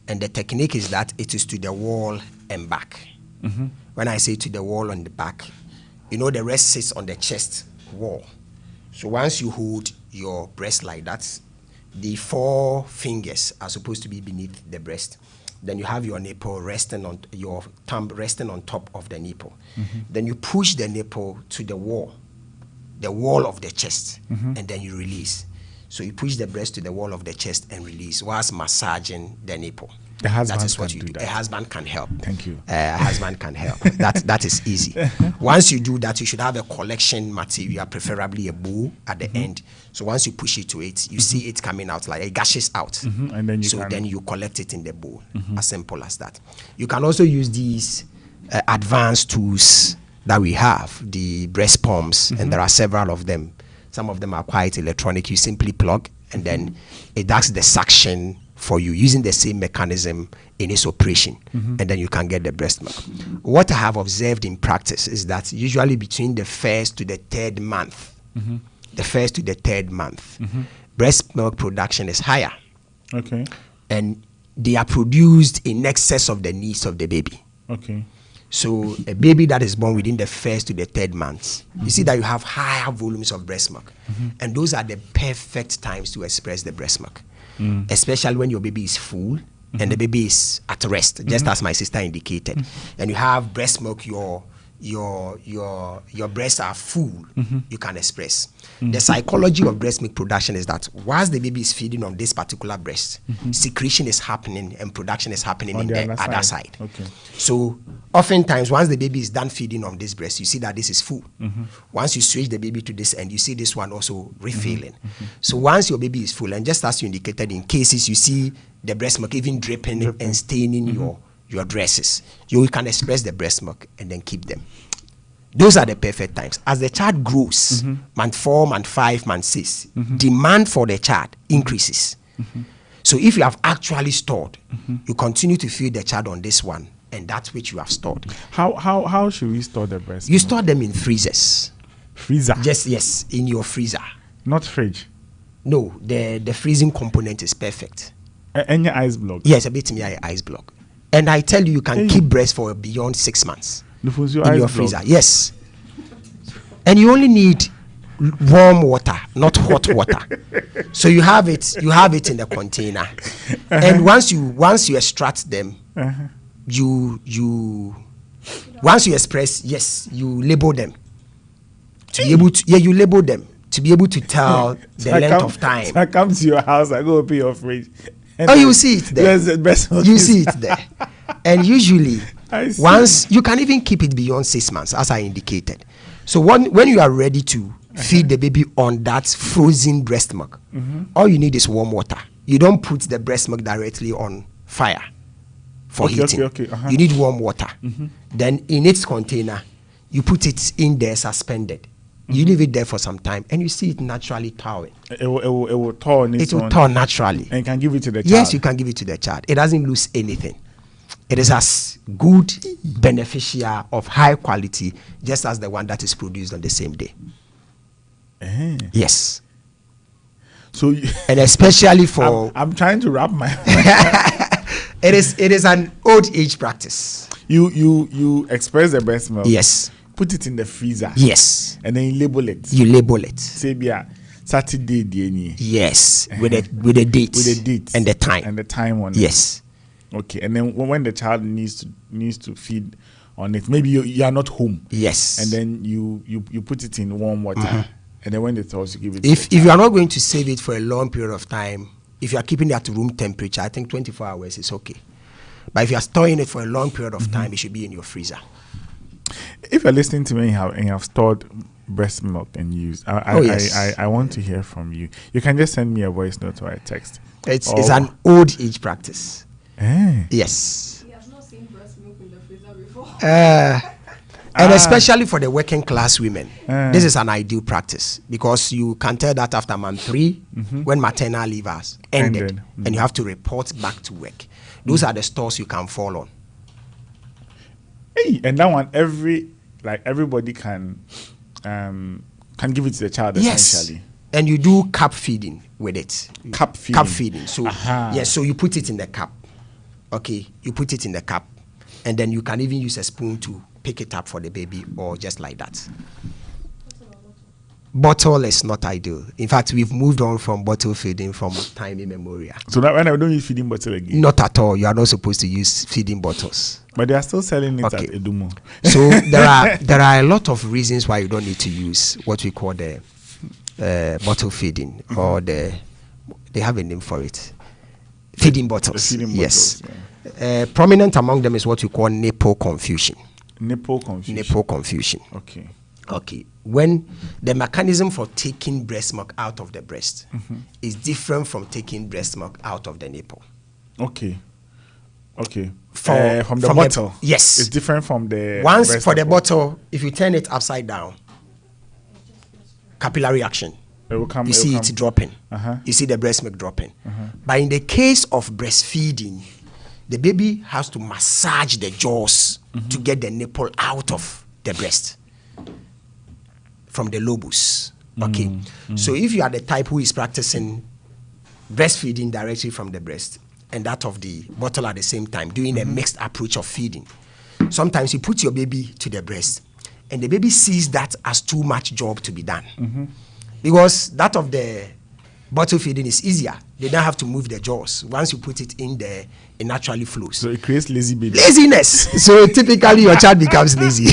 S1: And the technique is that it is to the wall and back. When I say to the wall and the back, you know the rest sits on the chest wall. So once you hold your breast like that, the 4 fingers are supposed to be beneath the breast. Then you have your nipple resting on your thumb resting on top of the nipple. Then you push the nipple to the wall of the chest, and then you release. So you push the breast to the wall of the chest and release whilst massaging the nipple.
S2: That
S1: is what you do. A husband can help.
S2: Thank you.
S1: A husband can help. That is easy. Once you do that, you should have a collection material, preferably a bowl at the end. So once you push it to it, you see it coming out, like it gushes out.
S2: And then
S1: then you collect it in the bowl. As simple as that. You can also use these advanced tools that we have, the breast pumps, and there are several of them. Some of them are quite electronic. You simply plug, and then it does the suction for you using the same mechanism in its operation, and then you can get the breast milk. What I have observed in practice is that usually between the 1st to the 3rd month, breast milk production is higher.
S2: Okay.
S1: And they are produced in excess of the needs of the baby.
S2: Okay.
S1: So a baby that is born within the 1st to the 3rd month, you see that you have higher volumes of breast milk. And those are the perfect times to express the breast milk. Especially when your baby is full and the baby is at rest, just as my sister indicated. And you have breast milk, your breasts are full, you can express. The psychology of breast milk production is that whilst the baby is feeding on this particular breast, secretion is happening and production is happening on the other side.
S2: Okay.
S1: So oftentimes once the baby is done feeding on this breast, you see that this is full. Once you switch the baby to this end, you see this one also refilling. So once your baby is full, and just as you indicated, in cases you see the breast milk even dripping. And staining your dresses, you can express the breast milk and then keep them. Those are the perfect times. As the child grows, month 4, month 5, month 6, demand for the child increases. So if you have actually stored, you continue to feed the child on this one and that which you have stored.
S2: How should we store the breast milk?
S1: You store them in freezers.
S2: Freezer?
S1: Yes, in your freezer.
S2: Not fridge?
S1: No, the freezing component is perfect.
S2: Any ice block?
S1: Yes, a bit me ice block. And I tell you, you can keep breast for beyond 6 months in your freezer. Yes. And you only need warm water, not hot water. So you have it in the container. And once you extract them, once you express, you label them. To be able to you label them to be able to tell the length of time.
S2: I come to your house, I go open your fridge.
S1: You see it there. You see it there. And usually, once you can even keep it beyond 6 months, as I indicated. So when you are ready to feed the baby on that frozen breast milk, all you need is warm water. You don't put the breast milk directly on fire for heating. You need warm water. Then in its container, you put it in there suspended. You leave it there for some time, and you see it naturally thawing.
S2: It will thaw on its own.
S1: It will thaw naturally.
S2: And you can give it to the child.
S1: Yes, you can give it to the child. It doesn't lose anything. It is as good beneficial of high quality, just as the one that is produced on the same day. Yes.
S2: So,
S1: and especially for
S2: I'm trying to wrap my.
S1: It is an old age practice.
S2: You express the breast milk.
S1: Yes.
S2: Put it in the freezer.
S1: Yes.
S2: And then you label it.
S1: You label it.
S2: Say Saturday DNA.
S1: Yes. With a date. With a date. And the time.
S2: And the time on it.
S1: Yes.
S2: Okay. And then when the child needs to feed on it, maybe you are not home.
S1: Yes.
S2: And then you put it in warm water. And then when it thaws, you give it.
S1: If you are not going to save it for a long period of time, if you are keeping it at room temperature, I think 24 hours is okay. But if you are storing it for a long period of time, it should be in your freezer.
S2: If you're listening to me and you have stored breast milk and used, I want to hear from you. You can just send me a voice note or a text.
S1: It's an old age practice. Yes.
S3: He has not seen breast milk in the freezer before.
S1: And especially for the working class women, this is an ideal practice because you can tell that after month 3, when maternal leave has ended, and you have to report back to work. Those are the stores you can fall on.
S2: Hey, and that one, everybody can give it to the child essentially.
S1: And you do cup feeding with it.
S2: Cup feeding.
S1: So so you put it in the cup. Okay, you put it in the cup, and then you can even use a spoon to pick it up for the baby, or just like that. Bottle is not ideal. In fact, we've moved on from bottle feeding from time immemorial.
S2: So that when I don't use feeding bottle again?
S1: Not at all. You are not supposed to use feeding bottles.
S2: But they are still selling it at Edumo.
S1: So there are a lot of reasons why you don't need to use what we call the bottle feeding, or they have a name for it. Feeding bottles. Yes. Yeah. Prominent among them is what we call nipple confusion.
S2: Nipple confusion.
S1: Okay. When the mechanism for taking breast milk out of the breast is different from taking breast milk out of the nipple.
S2: Okay. From the bottle.
S1: Yes.
S2: It's different from the
S1: once for the bottle, if you turn it upside down, capillary action. You see it dropping. You see the breast milk dropping. But in the case of breastfeeding, the baby has to massage the jaws to get the nipple out of the breast from the lobus. Okay. So if you are the type who is practicing breastfeeding directly from the breast and that of the bottle at the same time, doing a mixed approach of feeding, sometimes you put your baby to the breast and the baby sees that as too much job to be done. Because that of the bottle feeding is easier. They don't have to move the jaws. Once you put it in there, it naturally flows.
S2: So it creates
S1: laziness. So typically your child becomes lazy.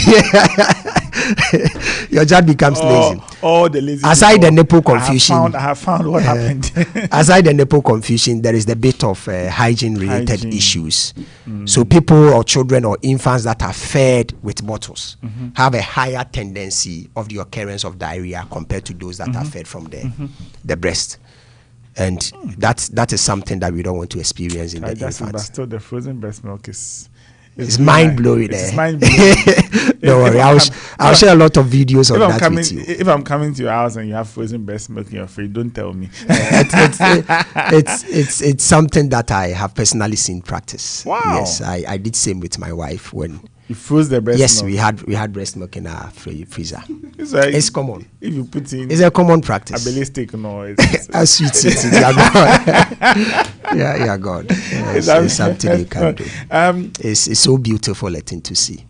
S1: Your child becomes lazy.
S2: All the lazy.
S1: Aside the nipple confusion,
S2: I have found what happened.
S1: Aside the nipple confusion, there is the bit of hygiene-related issues. So people or children or infants that are fed with bottles have a higher tendency of the occurrence of diarrhea compared to those that are fed from the breast. And that is something that we don't want to experience in the infants.
S2: But still, the frozen breast milk is
S1: it's mind blowing.
S2: It's mind blowing.
S1: Don't worry, I'll share a lot of videos of that with you.
S2: If I'm coming to your house and you have frozen breast milk in your fridge, don't tell me.
S1: It's something that I have personally seen practice.
S2: Wow.
S1: Yes, I did same with my wife when.
S2: You froze the breast milk?
S1: Yes, we had breast milk in our freezer. It's common.
S2: If you put in...
S1: It's a common practice.
S2: A ballistic, no.
S1: It's sweet. You're God. Yeah, God. It's something you can do. It's so beautiful a thing to see.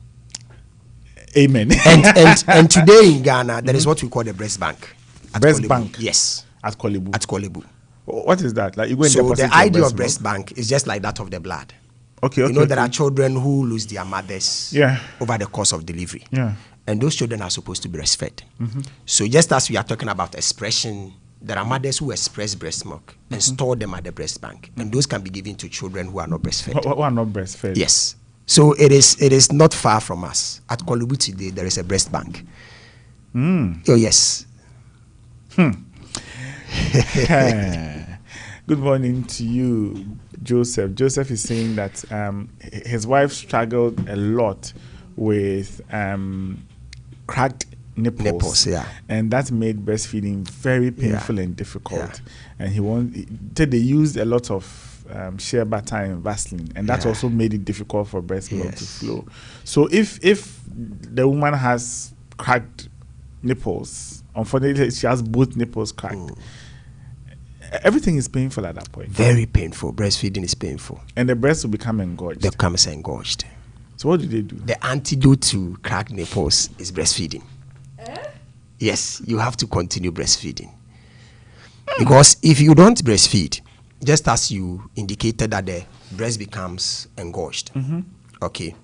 S2: Amen.
S1: And today in Ghana, there is what we call the breast bank.
S2: Breast bank?
S1: Yes.
S2: At Kolebu?
S1: At Kolebu.
S2: What is that? Like you go and
S1: so the idea of breast bank is just like that of the blood.
S2: Okay.
S1: You know, there are children who lose their mothers over the course of delivery.
S2: Yeah.
S1: And those children are supposed to be breastfed. So just as we are talking about expression, there are mothers who express breast milk and store them at the breast bank. And those can be given to children who are not breastfed.
S2: Who are not breastfed?
S1: Yes. So it is not far from us. At Kolebu today, there is a breast bank. Oh, yes.
S2: Good morning to you, Joseph. Joseph is saying that his wife struggled a lot with cracked nipples, and that made breastfeeding very painful and difficult. And they used a lot of shea butter and Vaseline, and that also made it difficult for breast milk to flow. So if the woman has cracked nipples, unfortunately she has both nipples cracked. Everything is painful at that point.
S1: Very painful. Breastfeeding is painful.
S2: And the breast will become engorged.
S1: They become engorged.
S2: So what do they do?
S1: The antidote to cracked nipples is breastfeeding. Yes, you have to continue breastfeeding. Because if you don't breastfeed, just as you indicated that the breast becomes engorged, okay,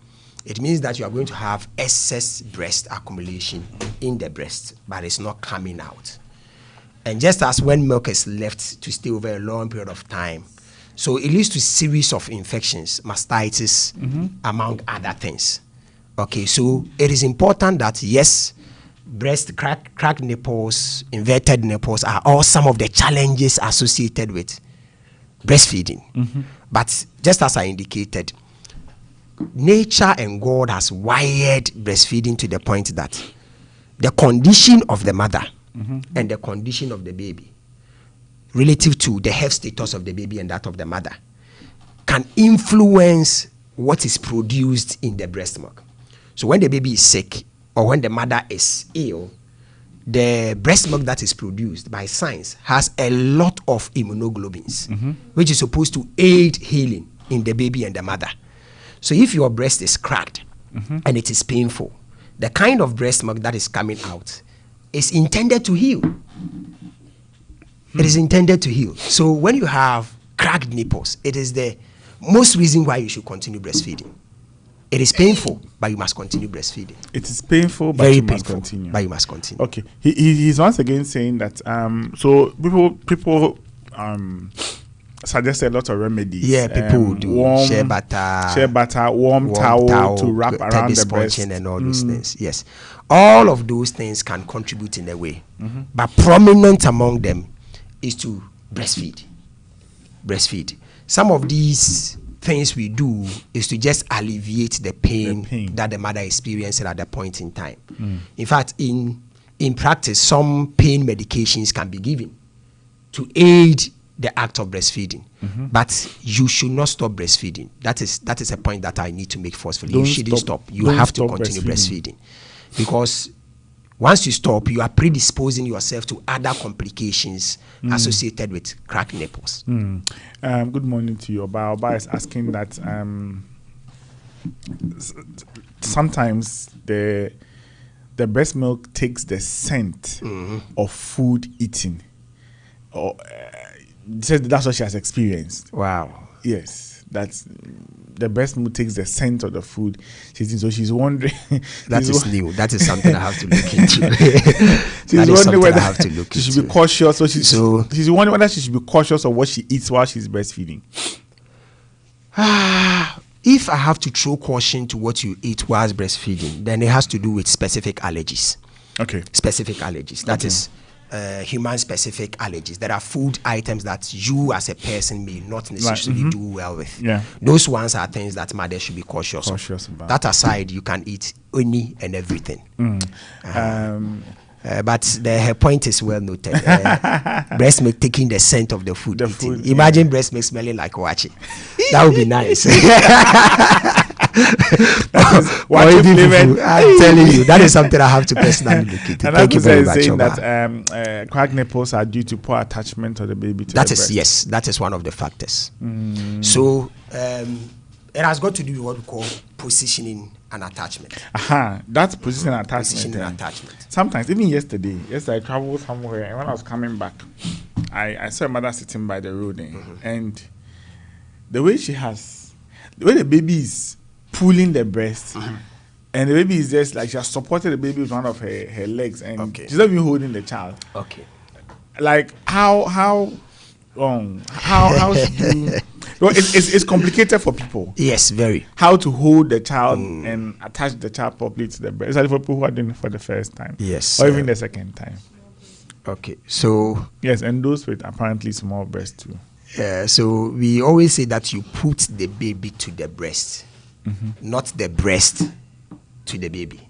S1: it means that you are going to have excess breast accumulation in the breast, but it's not coming out. And just as when milk is left to stay over a long period of time, so it leads to a series of infections, mastitis, among other things. Okay, so it is important that, yes, cracked nipples, inverted nipples are all some of the challenges associated with breastfeeding. But just as I indicated, nature and God has wired breastfeeding to the point that the condition of the mother and the condition of the baby, relative to the health status of the baby and that of the mother, can influence what is produced in the breast milk. So when the baby is sick or when the mother is ill, the breast milk that is produced by science has a lot of immunoglobulins, which is supposed to aid healing in the baby and the mother. So if your breast is cracked and it is painful, the kind of breast milk that is coming out is intended to heal. It is intended to heal. So when you have cracked nipples, it is the most reason why you should continue breastfeeding. It is painful, but you must continue breastfeeding.
S2: It is painful, but
S1: Very
S2: you
S1: painful,
S2: must continue.
S1: but you must continue.
S2: Okay. He's once again saying that so people suggest a lot of remedies.
S1: Yeah, people do shea butter,
S2: warm towel to wrap around the breast
S1: and all those things. Yes, all of those things can contribute in a way, but prominent among them is to breastfeed. Some of these things we do is to just alleviate the pain that the mother experienced at the point in time. In fact, in practice, some pain medications can be given to aid the act of breastfeeding, but you should not stop breastfeeding. That is a point that I need to make forcefully. You shouldn't stop. You have to continue breastfeeding, because once you stop, you are predisposing yourself to other complications associated with cracked nipples.
S2: Good morning to you. Oba is asking that sometimes the breast milk takes the scent of food eaten. Or that's what she has experienced.
S1: Wow.
S2: Yes, that's the breast milk takes the scent of the food she's eating. So she's wondering.
S1: That is new. That is something I have to look into.
S2: She's wondering whether
S1: I have to look
S2: she should be cautious. So she's wondering whether she should be cautious of what she eats while she's breastfeeding.
S1: If I have to throw caution to what you eat whilst breastfeeding, then it has to do with specific allergies.
S2: Okay.
S1: Specific allergies. That is human-specific allergies. There are food items that you as a person may not necessarily do well with. Yeah. Those ones are things that mothers should be cautious about. That aside, you can eat any and everything. But her point is well noted. Breast milk taking the scent of the food. Imagine breast milk smelling like wachi. That would be nice. I'm telling you, that is something I have to personally look into. Thank you very much.
S2: Saying that cracked nipples are due to poor attachment of the baby to the breast.
S1: Yes, that is one of the factors. So it has got to do with what we call positioning and attachment.
S2: That's positioning and attachment. Sometimes, even yesterday I traveled somewhere, and when I was coming back, I saw a mother sitting by the road, and the way the baby is pulling the breast, and the baby is just like she has supported the baby with one of her legs, and she's not even holding the child.
S1: Okay.
S2: Like how should you? Well, it's complicated for people.
S1: Yes, very.
S2: How to hold the child and attach the child properly to the breast, especially for people who are doing it for the first time.
S1: Yes.
S2: Or even the second time.
S1: Okay. So.
S2: Yes, and those with apparently small breasts too.
S1: So we always say that you put the baby to the breast, not the breast to the baby.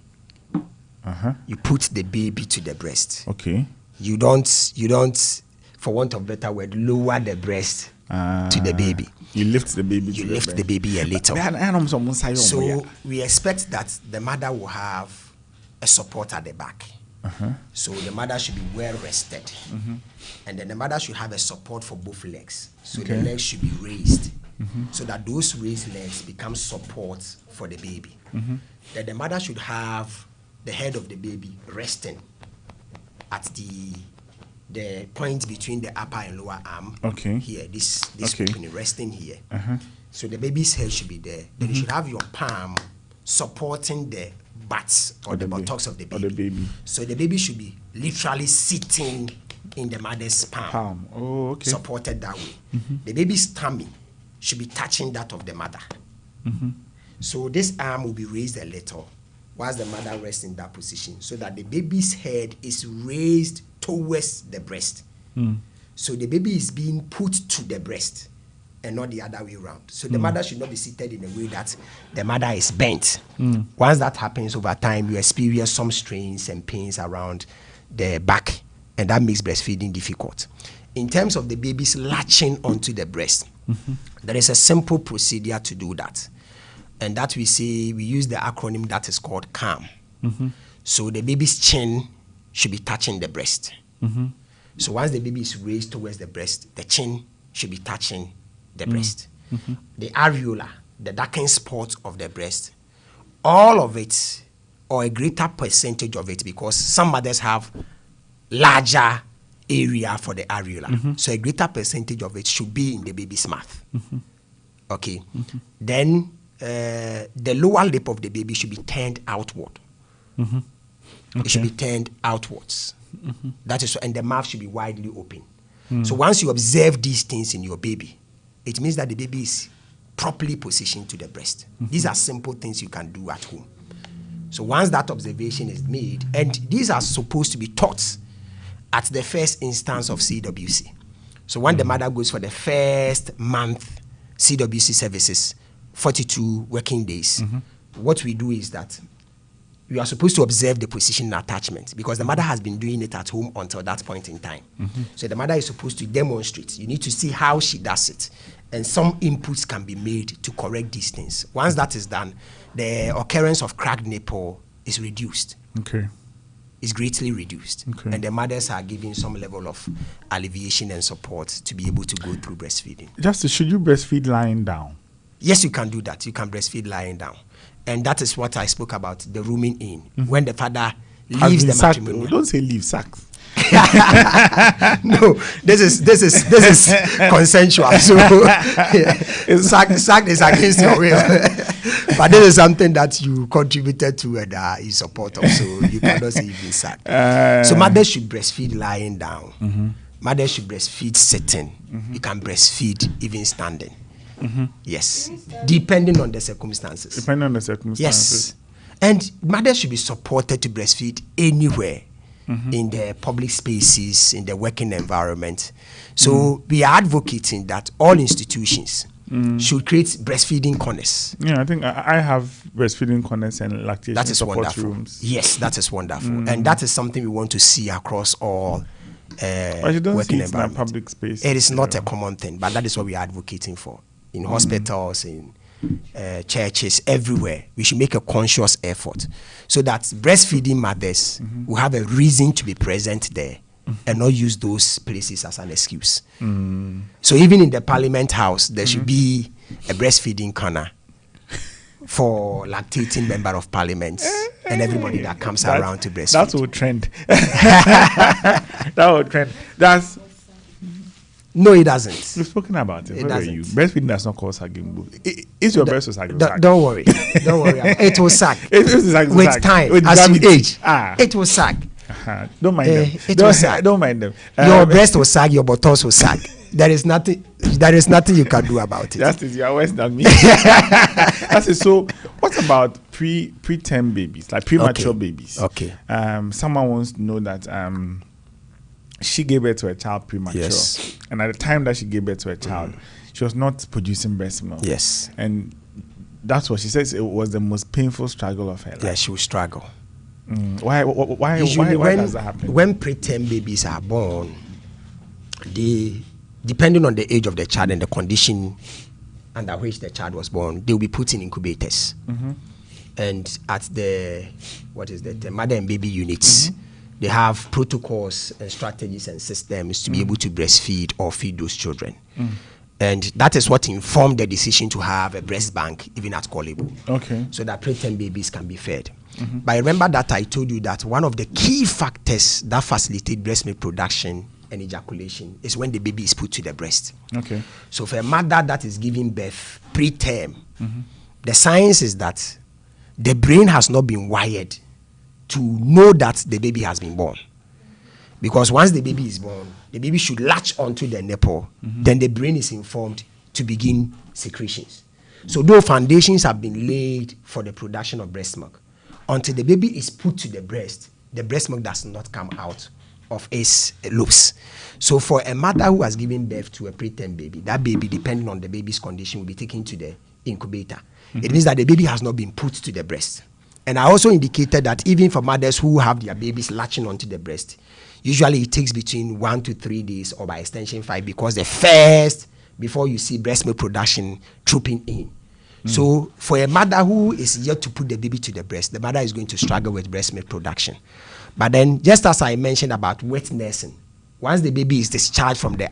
S1: You put the baby to the breast.
S2: Okay.
S1: You don't, for want of a better word, lower the breast to the baby.
S2: You lift the baby.
S1: You lift the baby a little. So we expect that the mother will have a support at the back. So the mother should be well rested, and then the mother should have a support for both legs. So the legs should be raised, so that those raised legs become support for the baby. Then the mother should have the head of the baby resting at the point between the upper and lower arm. Here, this opening, resting here. So the baby's head should be there. Then you should have your palm supporting the butts or the buttocks of the baby. So the baby should be literally sitting in the mother's palm. Supported that way. The baby's tummy should be touching that of the mother. So this arm will be raised a little whilst the mother rests in that position, so that the baby's head is raised towards the breast. So the baby is being put to the breast, and not the other way around. So the mother should not be seated in a way that the mother is bent. Once that happens over time, you experience some strains and pains around the back, and that makes breastfeeding difficult. In terms of the baby's latching onto the breast, there is a simple procedure to do that. And that we use the acronym that is called CALM. So the baby's chin should be touching the breast. So once the baby is raised towards the breast, the chin should be touching the breast. The areola, the darkened spot of the breast, all of it, or a greater percentage of it, because some mothers have larger area for the areola. So a greater percentage of it should be in the baby's mouth. Okay. Then the lower lip of the baby should be turned outward. It should be turned outwards. That is, and the mouth should be widely open. So once you observe these things in your baby, it means that the baby is properly positioned to the breast. These are simple things you can do at home. So once that observation is made, and these are supposed to be taught at the first instance of CWC. So when the mother goes for the first month CWC services, 42 working days, what we do is that you are supposed to observe the position and attachment, because the mother has been doing it at home until that point in time. So the mother is supposed to demonstrate. You need to see how she does it. And some inputs can be made to correct these things. Once that is done, the occurrence of cracked nipple is reduced. Is greatly reduced. And the mothers are given some level of alleviation and support to be able to go through breastfeeding.
S2: Justice, should you breastfeed lying down?
S1: Yes, you can do that. You can breastfeed lying down. And that is what I spoke about, the rooming in. When the father leaves the matrimonial.
S2: Don't say leave, sacks.
S1: No, this is consensual. So sack is against your will. But this is something that you contributed to and is support of, so you cannot say you've been sacked. So mothers should breastfeed lying down. Mothers should breastfeed sitting. You can breastfeed even standing. Yes, depending on the circumstances.
S2: Depending on the circumstances.
S1: Yes, and mothers should be supported to breastfeed anywhere. In the public spaces, in the working environment. So we are advocating that all institutions should create breastfeeding corners.
S2: Yeah, I think I have breastfeeding corners and lactation
S1: that is
S2: support
S1: wonderful.
S2: Rooms.
S1: Yes, that is wonderful. And that is something we want to see across all
S2: but you don't
S1: working
S2: see it in public space.
S1: It is not a common thing, but that is what we are advocating for. In hospitals, in churches, everywhere, we should make a conscious effort so that breastfeeding mothers will have a reason to be present there and not use those places as an excuse. So even in the Parliament House, there should be a breastfeeding corner for lactating member of Parliament and everybody that comes around to breastfeed.
S2: That will trend. That will trend.
S1: No, it doesn't.
S2: We've spoken about it.
S1: It doesn't.
S2: Breastfeeding does not cause sagging. Is your breast will sag?
S1: Don't worry. Don't worry. It will sag. With time,
S2: with
S1: as
S2: gravity.
S1: you age,
S2: It
S1: will sag.
S2: Don't mind them.
S1: It will sag.
S2: Don't mind them.
S1: Your breast will sag. Your buttocks will sag. There is nothing you can do about it.
S2: Justice, you are worse than me. That's it. So, what about preterm babies, like premature babies?
S1: Okay.
S2: Someone wants to know that she gave birth to a child premature.
S1: Yes.
S2: And at the time that she gave birth to a child, she was not producing breast milk.
S1: Yes.
S2: And that's what she says. It was the most painful struggle of her life.
S1: Yeah, she will struggle.
S2: Why does that happen?
S1: When preterm babies are born, depending on the age of the child and the condition under which the child was born, they will be put in incubators. And at the mother and baby units, they have protocols and strategies and systems to be able to breastfeed or feed those children. And that is what informed the decision to have a breast bank even at Korle-Bu.
S2: Okay.
S1: So that preterm babies can be fed. But remember that I told you that one of the key factors that facilitate breast milk production and ejaculation is when the baby is put to the breast.
S2: Okay.
S1: So for a mother that is giving birth preterm, the science is that the brain has not been wired to know that the baby has been born. Because once the baby is born, the baby should latch onto the nipple, then the brain is informed to begin secretions. So though foundations have been laid for the production of breast milk, until the baby is put to the breast milk does not come out of its lobes. So for a mother who has given birth to a preterm baby, that baby, depending on the baby's condition, will be taken to the incubator. It means that the baby has not been put to the breast. And I also indicated that even for mothers who have their babies latching onto the breast, usually it takes between 1 to 3 days, or by extension 5, because the first, before you see breast milk production trooping in. So for a mother who is yet to put the baby to the breast, the mother is going to struggle with breast milk production. But then, just as I mentioned about wet nursing, once the baby is discharged from the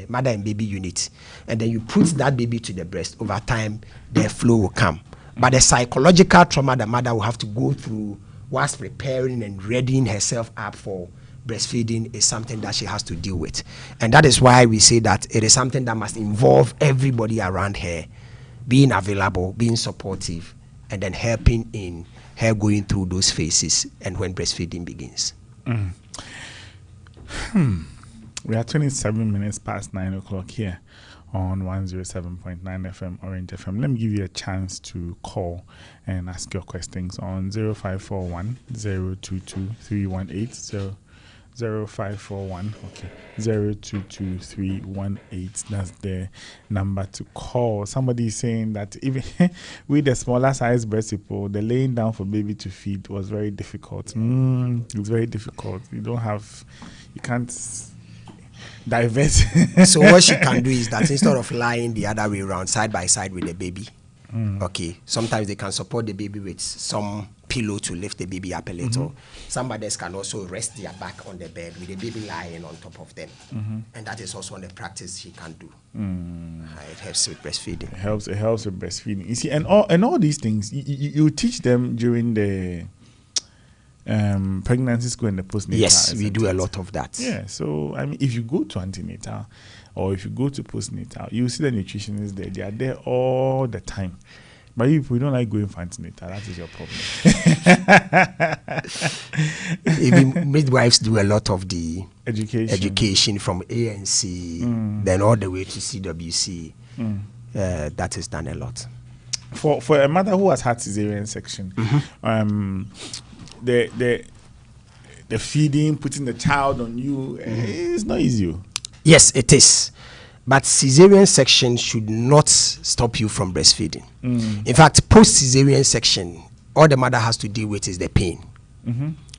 S1: mother and baby unit, and then you put that baby to the breast, over time, the flow will come. But the psychological trauma the mother will have to go through whilst preparing and readying herself up for breastfeeding is something that she has to deal with. And that is why we say that it is something that must involve everybody around her, being available, being supportive, and then helping in her going through those phases and when breastfeeding begins.
S2: We are 27 minutes past 9 o'clock here on 107.9 FM Orange FM. Let me give you a chance to call and ask your questions on 0541 022 318 0541 022 318. That's the number to call. Somebody is saying that even with the smaller size breast people, the laying down for baby to feed was very difficult. It's very difficult. You can't divert.
S1: So what she can do is that instead of lying the other way around, side by side with the baby, sometimes they can support the baby with some pillow to lift the baby up a little. Some mothers can also rest their back on the bed with the baby lying on top of them. And that is also the practice she can do. It helps with breastfeeding. It helps
S2: with breastfeeding. You see, and all these things, you teach them during the pregnancy school and the postnatal.
S1: Yes, we do a lot of that.
S2: Yeah, so I mean, if you go to antenatal or if you go to postnatal, you see the nutritionists there. They are there all the time. But if we don't like going for antenatal, that is your problem.
S1: Even midwives do a lot of the
S2: education
S1: from ANC, then all the way to CWC. That is done a lot.
S2: For a mother who has had cesarean section, the feeding, putting the child on you, is not easy.
S1: Yes, it is. But cesarean section should not stop you from breastfeeding. In fact, post-cesarean section, all the mother has to deal with is the pain.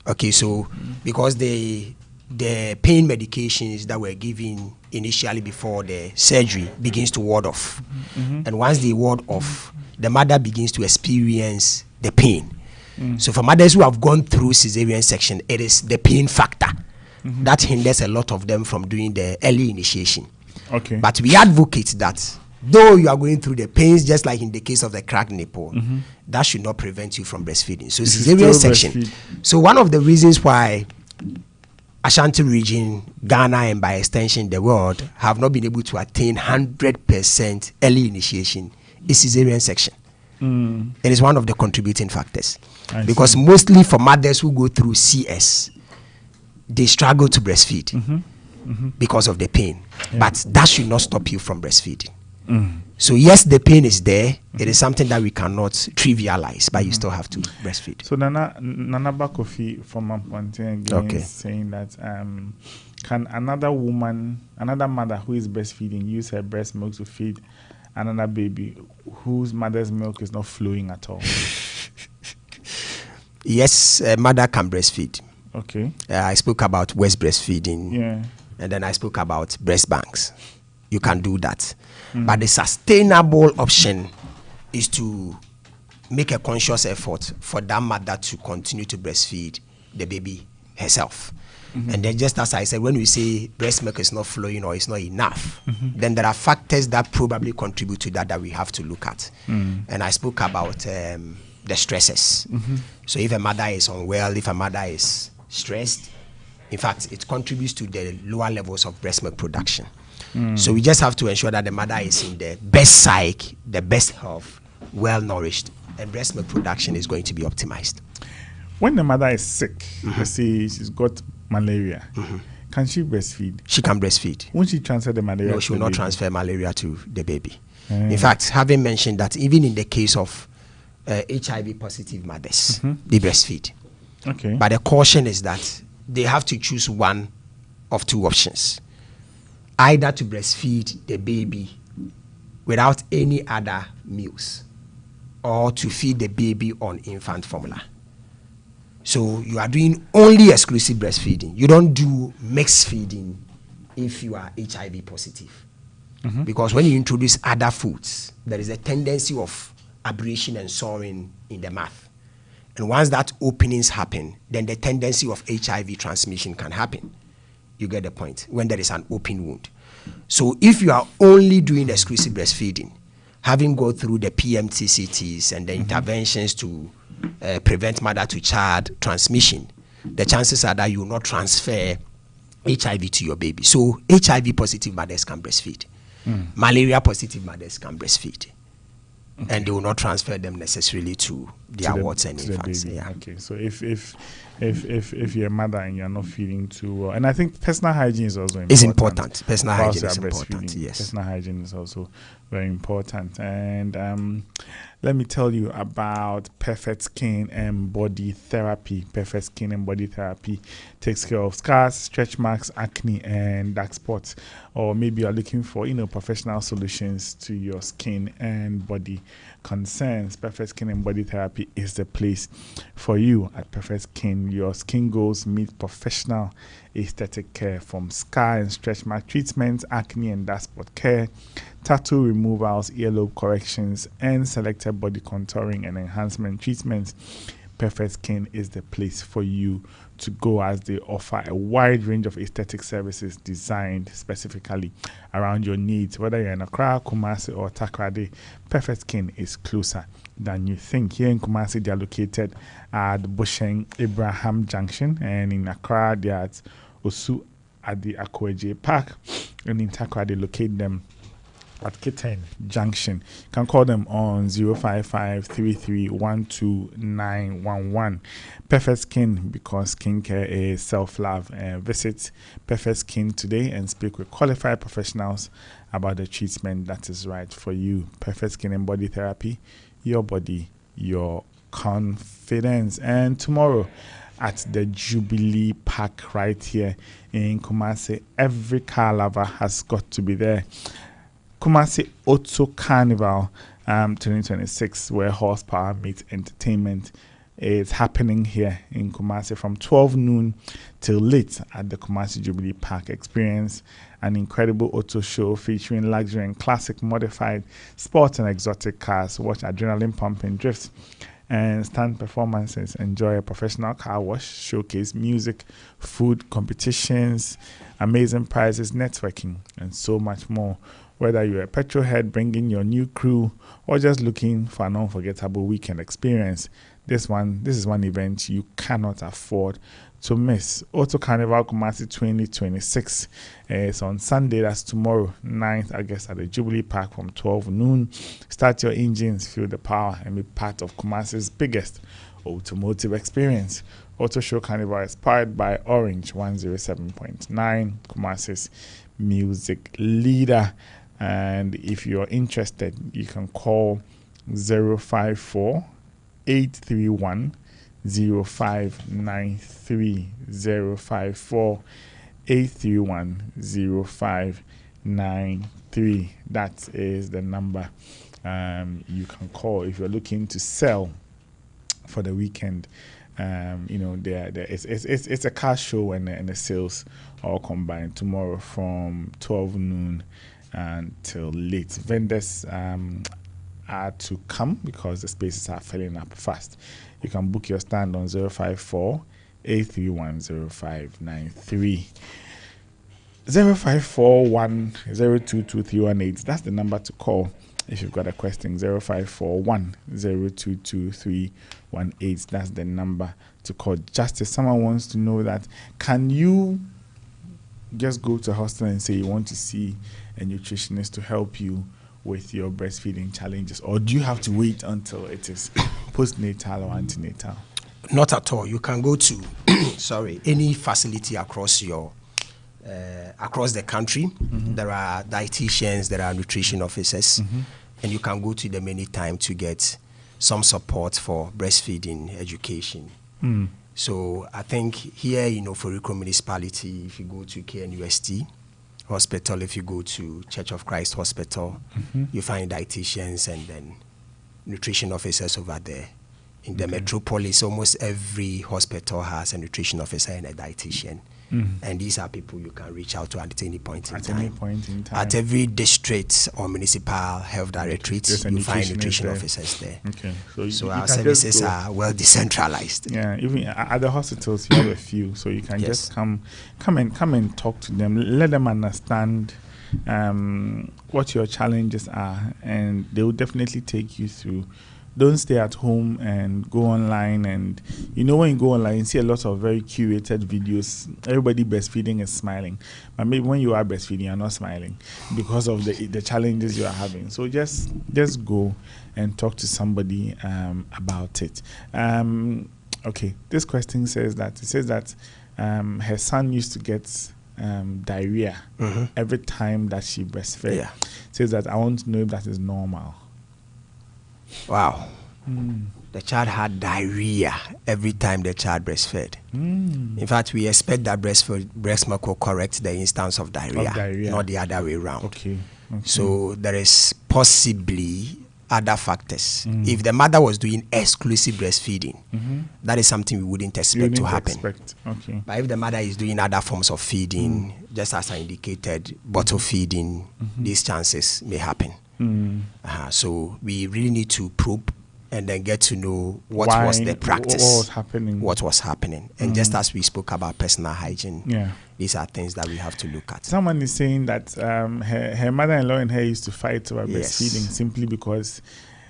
S1: Okay, so because the pain medications that were given initially before the surgery begins to ward off. And once they ward off, the mother begins to experience the pain. So for mothers who have gone through cesarean section, it is the pain factor that hinders a lot of them from doing the early initiation.
S2: Okay.
S1: But we advocate that though you are going through the pains, just like in the case of the cracked nipple, that should not prevent you from breastfeeding. So cesarean section. So one of the reasons why Ashanti region, Ghana, and by extension the world have not been able to attain 100% early initiation is cesarean section. It is one of the contributing factors. Because mostly for mothers who go through CS, they struggle to breastfeed because of the pain. But that should not stop you from breastfeeding. So yes, the pain is there. It is something that we cannot trivialize, but you still have to breastfeed.
S2: So Nana KOFI from Amponte again is saying that can another mother who is breastfeeding use her breast milk to feed another baby whose mother's milk is not flowing at all?
S1: Yes, a mother can breastfeed.
S2: Okay.
S1: I spoke about West breastfeeding. And then I spoke about breast banks. You can do that. But the sustainable option is to make a conscious effort for that mother to continue to breastfeed the baby herself. And then just as I said, when we say breast milk is not flowing or it's not enough, then there are factors that probably contribute to that we have to look at. And I spoke about the stresses. So if a mother is unwell, if a mother is stressed, in fact, it contributes to the lower levels of breast milk production. So we just have to ensure that the mother is in the best psyche, the best health, well nourished, and breast milk production is going to be optimized.
S2: When the mother is sick, let's say she's got malaria, can she breastfeed?
S1: She can breastfeed.
S2: Won't she transfer the malaria?
S1: No, she will not transfer malaria to the baby. In fact, having mentioned that even in the case of HIV positive mothers, they breastfeed.
S2: Okay.
S1: But the caution is that they have to choose one of two options. Either to breastfeed the baby without any other meals, or to feed the baby on infant formula. So you are doing only exclusive breastfeeding. You don't do mixed feeding if you are HIV positive. Because when you introduce other foods, there is a tendency of abrasion and soring in the mouth. And once that openings happen, then the tendency of HIV transmission can happen. You get the point, when there is an open wound. So if you are only doing exclusive breastfeeding, having gone through the PMTCTs and the interventions to prevent mother-to-child transmission, the chances are that you will not transfer HIV to your baby. So HIV-positive mothers can breastfeed. Malaria-positive mothers can breastfeed. Okay. And they will not transfer them necessarily to their wards and infants. Yeah.
S2: Okay, so if you're a mother and you're not feeding too well, and I think personal hygiene is also important.
S1: It's important. Personal hygiene is important. Yes.
S2: Personal hygiene is also very important. And let me tell you about Perfect Skin and Body Therapy. Perfect Skin and Body Therapy takes care of scars, stretch marks, acne, and dark spots. Or maybe you're looking for, professional solutions to your skin and body concerns. Perfect Skin and Body Therapy is the place for you. At Perfect Skin, your skin goals meet professional aesthetic care, from scar and stretch mark treatments, acne and dark spot care, tattoo removals, earlobe corrections, and selected body contouring and enhancement treatments. Perfect Skin is the place for you to go, as they offer a wide range of aesthetic services designed specifically around your needs. Whether you're in Accra, Kumasi, or Takoradi, Perfect Skin is closer than you think. Here in Kumasi, they are located at Busheng Abraham Junction, and in Accra, they are at Osu at the Akweje Park, and in Takoradi, locate them at Kitten Junction. You can call them on 055-3312-911. Perfect Skin, because skincare is self-love. Visit Perfect Skin today and speak with qualified professionals about the treatment that is right for you. Perfect Skin and Body Therapy, your body, your confidence. And tomorrow at the Jubilee Park right here in Kumasi, every car lover has got to be there. Kumasi Auto Carnival 2026, where horsepower meets entertainment, is happening here in Kumasi from 12 noon till late at the Kumasi Jubilee Park. Experience an incredible auto show featuring luxury and classic modified sports and exotic cars. Watch adrenaline pumping drifts and stunt performances. Enjoy a professional car wash, showcase music, food competitions, amazing prizes, networking, and so much more. Whether you're a petrol head bringing your new crew or just looking for an unforgettable weekend experience, this is one event you cannot afford to miss. Auto Carnival Kumasi 2026 is on Sunday, that's tomorrow, 9th August, at the Jubilee Park from 12 noon. Start your engines, feel the power, and be part of Kumasi's biggest automotive experience. Auto Show Carnival is powered by Orange 107.9, Kumasi's music leader. And if you're interested, you can call 054 831 0593 054 831 0593. That is the number you can call if you're looking to sell for the weekend. It's a car show and a sales all combined tomorrow from 12 noon until late. Vendors are to come because the spaces are filling up fast. You can book your stand on 054 831 0593. 0541 022318. That's the number to call if you've got a question. 0541 022318. That's the number to call. Just if someone wants to know that, can you just go to a hospital and say you want to see a nutritionist to help you with your breastfeeding challenges, or do you have to wait until it is postnatal or antenatal?
S1: Not at all. You can go to any facility across across the country. Mm-hmm. There are dietitians, there are nutrition officers, mm-hmm. and you can go to them anytime to get some support for breastfeeding education. Mm. So I think here in OFORIKROM municipality, if you go to KNUST hospital, if you go to Church of Christ hospital, you find dietitians and then nutrition officers over there. In the metropolis, almost every hospital has a nutrition officer and a dietitian. And these are people you can reach out to at any point in time. At every district or municipal health directorate, you find nutrition officers there.
S2: Okay.
S1: So our services are well decentralized.
S2: Yeah, even at the hospitals you have a few, so you can just come and talk to them, let them understand what your challenges are, and they will definitely take you through. Don't stay at home and go online. And when you go online, you see a lot of very curated videos. Everybody breastfeeding is smiling, but maybe when you are breastfeeding, you're not smiling because of the challenges you are having. So just go and talk to somebody about it. Okay, this question says that her son used to get diarrhea every time that she breastfed.
S1: Yeah.
S2: Says that I want to know if that is normal.
S1: Wow. The child had diarrhea every time the child breastfed. In fact, we expect that breast milk will correct the instance of diarrhea, not the other way around.
S2: Okay.
S1: So there is possibly other factors. If the mother was doing exclusive breastfeeding, that is something we wouldn't expect to happen.
S2: Okay.
S1: But if the mother is doing other forms of feeding, just as I indicated, bottle feeding, these chances may happen. So we really need to probe and then get to know what was the practice, what was happening. And just as we spoke about personal hygiene, these are things that we have to look at.
S2: Someone is saying that her mother-in-law and her used to fight over breastfeeding simply because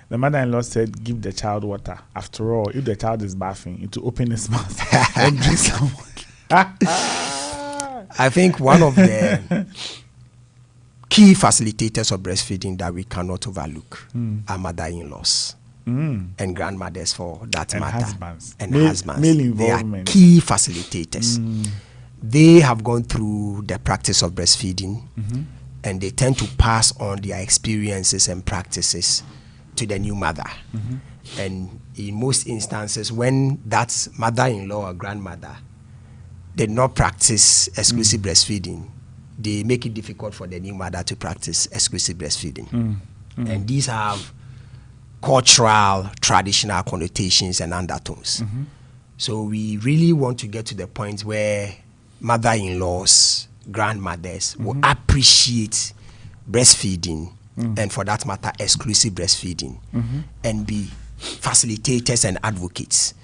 S2: the mother-in-law said, give the child water. After all, if the child is bathing, it will open his mouth and drink some water.
S1: I think one of the key facilitators of breastfeeding that we cannot overlook are mother-in-laws and grandmothers, for that matter,
S2: husbands.
S1: And husbands.
S2: Male
S1: they are
S2: involvement.
S1: key facilitators. They have gone through the practice of breastfeeding, and they tend to pass on their experiences and practices to the new mother. And in most instances, when that mother-in-law or grandmother did not practice exclusive breastfeeding, they make it difficult for the new mother to practice exclusive breastfeeding. And these have cultural, traditional connotations and undertones. So we really want to get to the point where mother-in-laws, grandmothers will appreciate breastfeeding and, for that matter, exclusive breastfeeding, and be facilitators and advocates,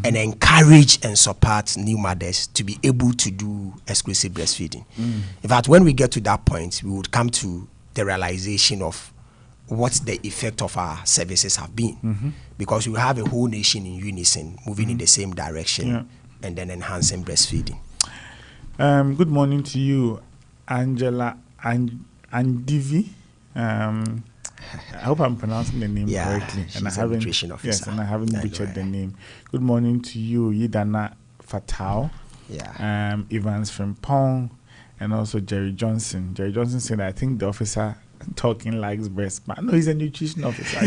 S1: and encourage and support new mothers to be able to do exclusive breastfeeding. In fact, when we get to that point, we would come to the realization of what the effect of our services have been, because we have a whole nation in unison moving in the same direction and then enhancing breastfeeding.
S2: Good morning to you, Angela Andivi. I hope I'm pronouncing the name correctly, and I haven't butchered the name. Good morning to you, Yidana Fatao, Evans Frimpong, and also Jerry Johnson. Jerry Johnson said, I think the officer talking likes breast, but no, he's a nutrition officer.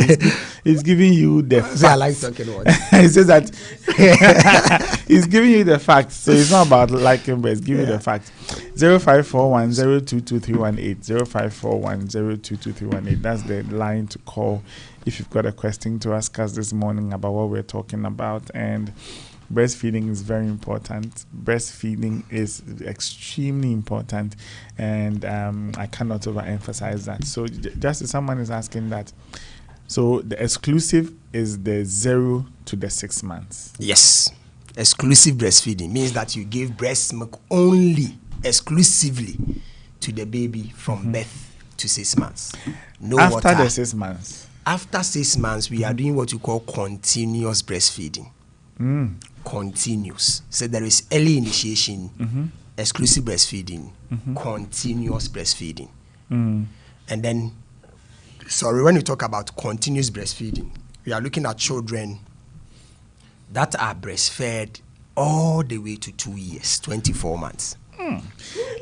S2: He's giving you the facts.
S1: I like talking what?
S2: He says that he's giving you the facts, so it's not about liking breast. Give you the facts. 0541022318 0541022318. That's the line to call if you've got a question to ask us this morning about what we're talking about. And breastfeeding is very important. Breastfeeding is extremely important, and I cannot overemphasize that. So just as someone is asking that, so the exclusive is the 0 to the 6 months.
S1: Yes. Exclusive breastfeeding means that you give breast milk only, exclusively, to the baby from birth to 6 months. No
S2: After
S1: water.
S2: the 6 months.
S1: After 6 months, we are doing what you call continuous breastfeeding. Continuous. So there is early initiation, exclusive breastfeeding, continuous breastfeeding. And then, when you talk about continuous breastfeeding, we are looking at children that are breastfed all the way to 2 years, 24 months.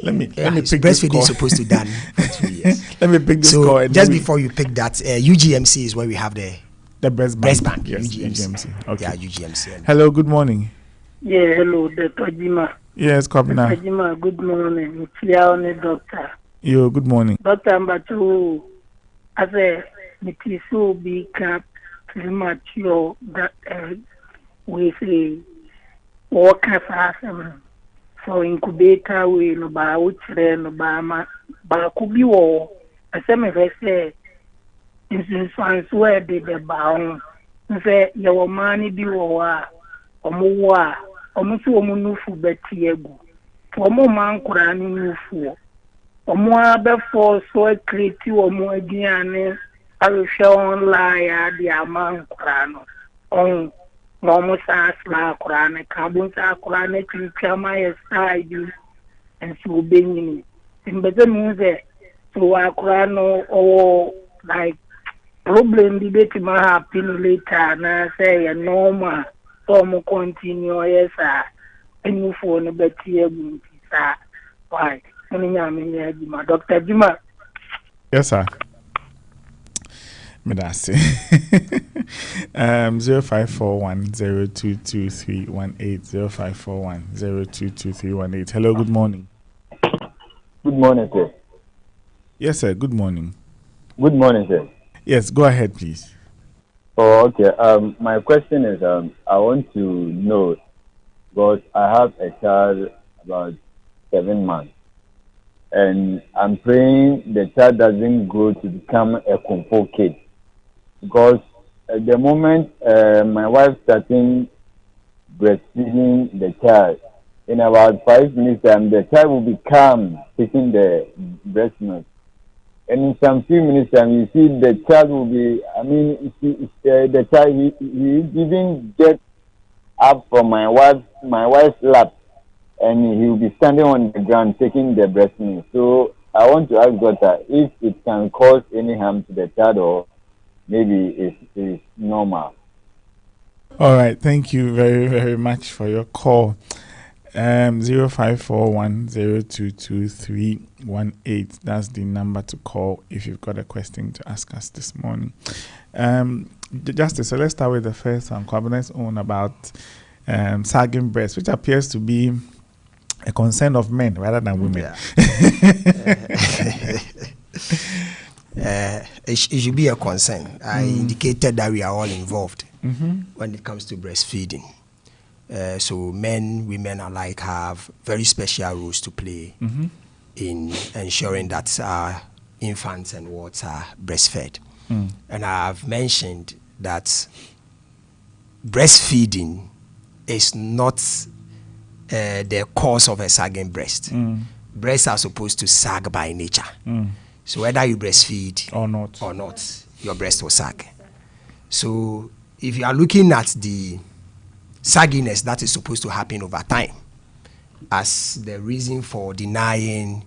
S2: Let me pick
S1: breastfeeding
S2: this
S1: is supposed to be done for 2 years.
S2: Let me pick this
S1: so
S2: call.
S1: Just before you pick that, UGMC is where we have the
S2: breast bank.
S1: Yes,
S2: UGMC.
S1: Okay. Yeah, UGMC.
S2: Hello, good morning.
S4: Yeah, hello, Dr. Jima.
S2: Yes, Kabina.
S4: Dr. Jima, good morning. It's doctor.
S2: Yo, good morning.
S4: Doctor Mbatu, as a so be cap premature that we say workers are for incubator we no ba uchre no ba ma ba kubi wo aseme say instance where they ba on say your money bi wo a omo wa omo so omo nufu beti egu omo man kura ni nufu omo abefo so create omo aduane ahwehwe online ya di aman kura no on no sa sla kura ne kabun sa kura ne twama ya side and so benyini mbeze muze so akura no o like problem di beti ma happen later na say normal so mo continue yes any phone beti egu sa why oni nyame ya Jima Dr. Jima.
S2: Yes sir. Medasi. 0541022318 0541022318. Hello, good morning.
S5: Good morning, sir.
S2: Yes, sir. Good morning.
S5: Good morning, sir.
S2: Yes, go ahead, please.
S5: Oh, okay. My question is, I want to know, because I have a child about 7 months, and I'm praying the child doesn't grow to become a Kung Fu kid. Because at the moment my wife starting breastfeeding the child, in about 5 minutes time the child will become taking the breast milk, and in some few minutes time you see the child will be, the child he even get up from my wife's lap, and he will be standing on the ground taking the breast milk. So I want to ask doctor if it can cause any harm to the child or maybe it's normal.
S2: All right, thank you very, very much for your call. 0541022318. That's the number to call if you've got a question to ask us this morning. Justice, so let's start with the first one. Cabinet's own about sagging breasts, which appears to be a concern of men rather than women.
S1: Yeah. It should be a concern. I indicated that we are all involved when it comes to breastfeeding. So men, women alike have very special roles to play in ensuring that our infants and wards are breastfed. And I have mentioned that breastfeeding is not the cause of a sagging breast. Breasts are supposed to sag by nature. So whether you breastfeed or not, your breast will sag. So if you are looking at the sagginess that is supposed to happen over time as the reason for denying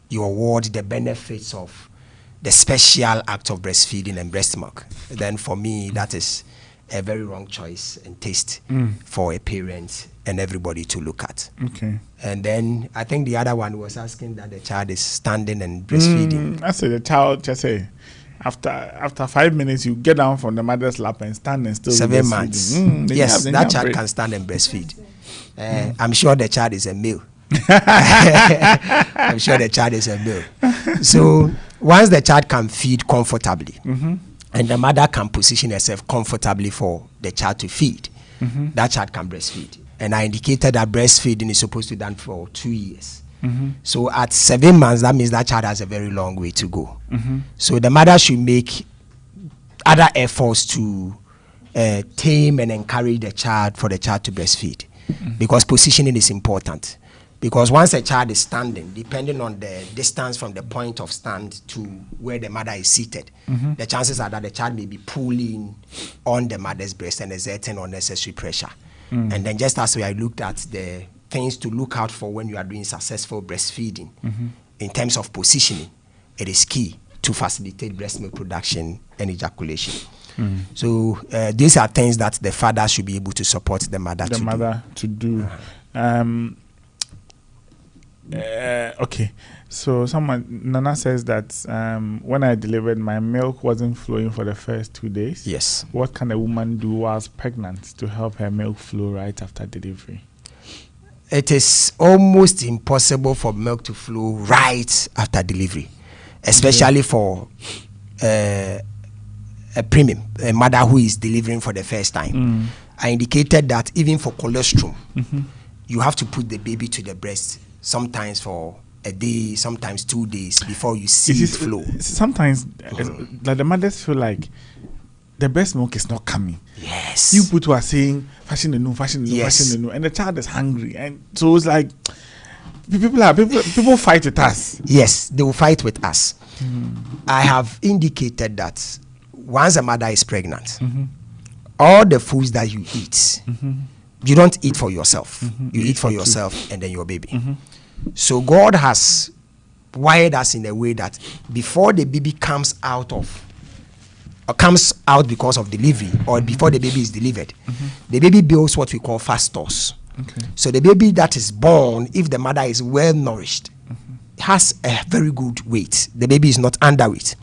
S1: your ward the benefits of the special act of breastfeeding and breast milk, then for me that is a very wrong choice and taste for a parent and everybody to look at.
S2: Okay.
S1: And then I think the other one was asking that the child is standing and breastfeeding.
S2: I said the child just say after 5 minutes you get down from the mother's lap and stand and still
S1: 7 months. Yes, that child can stand and breastfeed. I'm sure the child is a male. I'm sure the child is a male. So once the child can feed comfortably and the mother can position herself comfortably for the child to feed, that child can breastfeed. And I indicated that breastfeeding is supposed to be done for 2 years. So at 7 months, that means that child has a very long way to go. So the mother should make other efforts to tame and encourage the child for the child to breastfeed, because positioning is important. Because once a child is standing, depending on the distance from the point of stand to where the mother is seated, the chances are that the child may be pulling on the mother's breast and exerting unnecessary pressure. And then just as I looked at the things to look out for when you are doing successful breastfeeding, in terms of positioning, it is key to facilitate breast milk production and ejaculation. So these are things that the father should be able to support the mother to do.
S2: Okay, so Nana says that when I delivered, my milk wasn't flowing for the first 2 days.
S1: Yes.
S2: What can a woman do whilst pregnant to help her milk flow right after delivery?
S1: it is almost impossible for milk to flow right after delivery, especially for a mother who is delivering for the first time. I indicated that even for colostrum, you have to put the baby to the breast sometimes for a day, sometimes 2 days before you see it flow.
S2: Sometimes like the mothers feel like the breast milk is not coming.
S1: Yes.
S2: People who are saying fashion the new, and the child is hungry, and so it's like people fight with us.
S1: Yes, they will fight with us. I have indicated that once a mother is pregnant, all the foods that you eat, you don't eat for yourself. You eat for yourself and then your baby. So God has wired us in a way that before the baby comes out because of delivery, or before the baby is delivered, the baby builds what we call fast stores. So the baby that is born, if the mother is well nourished, has a very good weight. The baby is not underweight.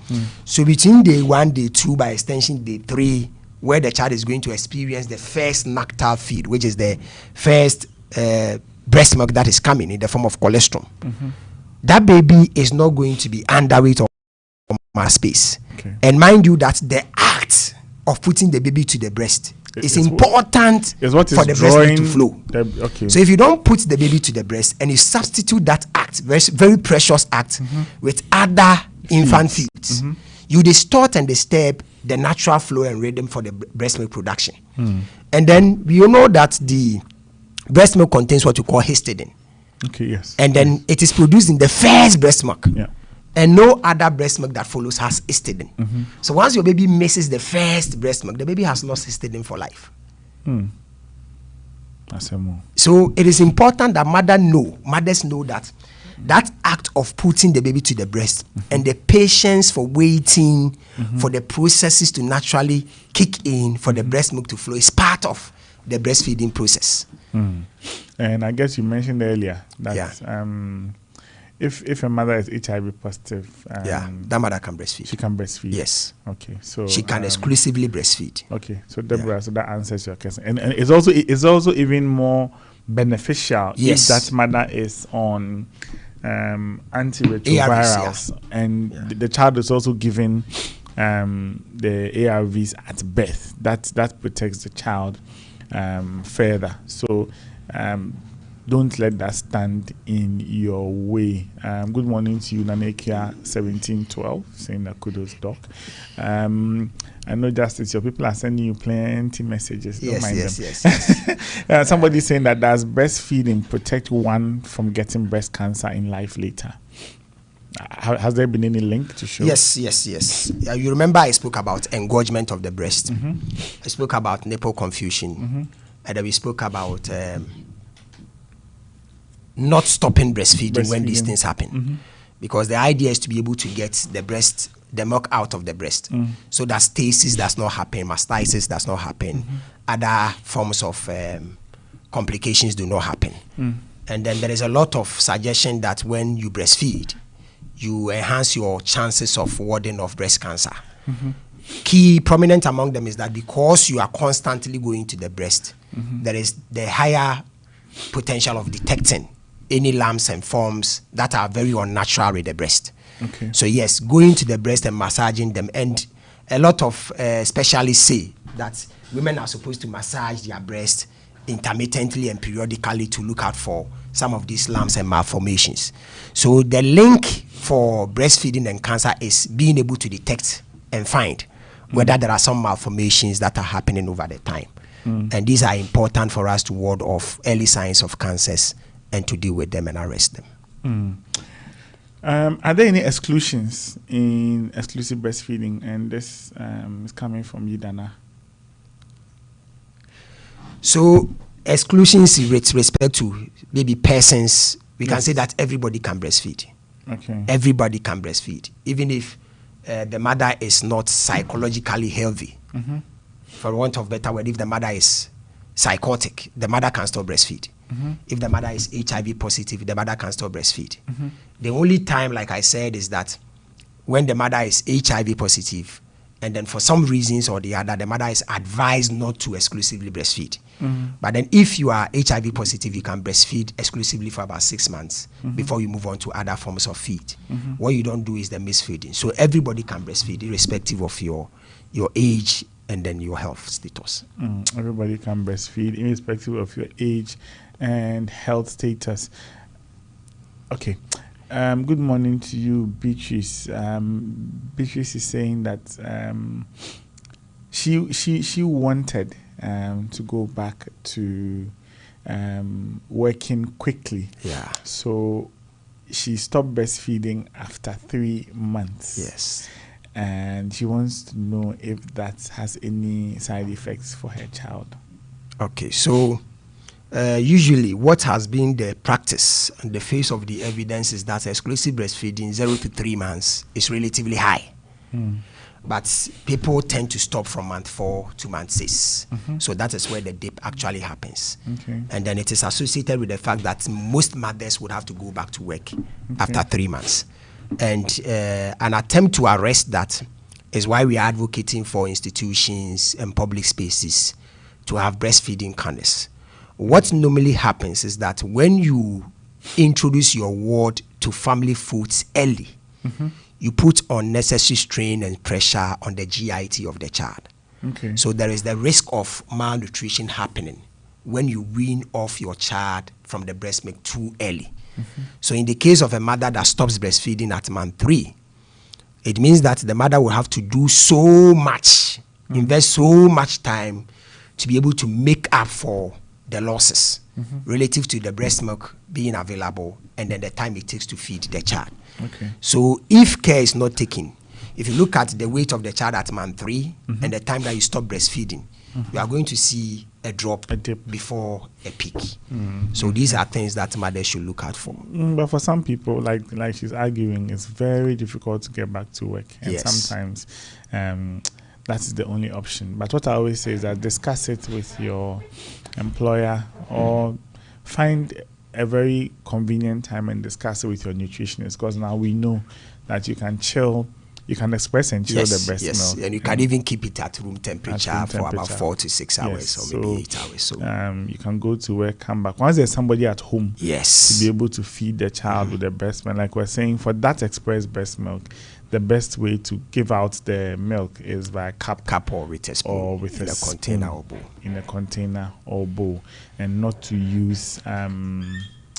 S1: So between day 1, day 2, by extension day 3, where the child is going to experience the first nectar feed, which is the first breast milk that is coming in the form of colostrum, that baby is not going to be underweight or mass space. And mind you that the act of putting the baby to the breast is important for the breast milk to flow. So if you don't put the baby to the breast and you substitute that act, very precious act, with other infant feeds, you distort and disturb the natural flow and rhythm for the breast milk production. And then we know that the breast milk contains what we call histidine. And then it is produced in the first breast milk. And no other breast milk that follows has histidine. So once your baby misses the first breast milk, the baby has lost histidine for life. So it is important that mothers know that act of putting the baby to the breast and the patience for waiting for the processes to naturally kick in for the breast milk to flow is part of the breastfeeding process.
S2: And I guess you mentioned earlier that if a mother is HIV positive,
S1: that mother can breastfeed.
S2: She can breastfeed.
S1: Yes.
S2: Okay. So
S1: she can exclusively breastfeed.
S2: Okay. So Deborah, so that answers your question. And it's also even more beneficial if that mother is on antiretrovirals, and the child is also given the ARVs at birth. That protects the child further. So don't let that stand in your way. Good morning to you, Nanekia 1712, saying that kudos, doc. I know, Justice, your people are sending you plenty messages. Don't mind them. Somebody saying that does breastfeeding protect one from getting breast cancer in life later? Has there been any link to show?
S1: Yes. You remember I spoke about engorgement of the breast. I spoke about nipple confusion. And then we spoke about not stopping breastfeeding when these things happen. Because the idea is to be able to get the milk out of the breast. So that stasis does not happen, mastitis does not happen, other forms of complications do not happen. And then there is a lot of suggestion that when you breastfeed, you enhance your chances of warding off breast cancer. Key prominent among them is that because you are constantly going to the breast, there is the higher potential of detecting any lumps and forms that are very unnatural with the breast. So yes, going to the breast and massaging them, and a lot of specialists say that women are supposed to massage their breast intermittently and periodically to look out for some of these lumps and malformations. So the link for breastfeeding and cancer is being able to detect and find whether there are some malformations that are happening over the time. And these are important for us to ward off early signs of cancers and to deal with them and arrest them.
S2: Are there any exclusions in exclusive breastfeeding? And this is coming from you, Dana.
S1: So exclusions with respect to maybe persons, we can say that everybody can breastfeed. Everybody can breastfeed, even if the mother is not psychologically healthy. For want of better word, if the mother is psychotic, the mother can still breastfeed. If the mother is HIV positive, the mother can still breastfeed. The only time, like I said, is that when the mother is HIV positive, and then for some reasons or the other, the mother is advised not to exclusively breastfeed. But then if you are HIV positive, you can breastfeed exclusively for about 6 months before you move on to other forms of feed. What you don't do is the misfeeding. So everybody can breastfeed irrespective of your age and then your health status.
S2: Everybody can breastfeed irrespective of your age and health status. Okay. Good morning to you, Beatrice. Beatrice is saying that she wanted to go back to working quickly.
S1: Yeah.
S2: So she stopped breastfeeding after 3 months.
S1: Yes.
S2: And she wants to know if that has any side effects for her child.
S1: Okay, so usually what has been the practice and the face of the evidence is that exclusive breastfeeding 0 to 3 months is relatively high. But people tend to stop from month 4 to month 6. So that is where the dip actually happens. And then it is associated with the fact that most mothers would have to go back to work after 3 months. And an attempt to arrest that is why we are advocating for institutions and public spaces to have breastfeeding corners. What normally happens is that when you introduce your ward to family foods early, you put unnecessary strain and pressure on the GIT of the child. So there is the risk of malnutrition happening when you wean off your child from the breast milk too early. So in the case of a mother that stops breastfeeding at month 3, it means that the mother will have to do so much, invest so much time to be able to make up for the losses relative to the breast milk being available and then the time it takes to feed the child. So if care is not taken, if you look at the weight of the child at month 3 and the time that you stop breastfeeding, you are going to see a dip before a peak. So these are things that mothers should look out for.
S2: But for some people, like she's arguing, it's very difficult to get back to work. And sometimes that is the only option. But what I always say is that discuss it with your employer or find a very convenient time and discuss it with your nutritionist, because now we know that you can chill. You can express and chill the breast milk.
S1: And you can even keep it at room temperature for about 4 to 6 hours or maybe 8 hours. So
S2: you can go to work, come back. Once there's somebody at home to be able to feed the child with the breast milk, like we're saying, for that express breast milk, the best way to give out the milk is by a cup
S1: or with a spoon,
S2: or with
S1: in
S2: a
S1: container or bowl.
S2: In a container or bowl, and not to use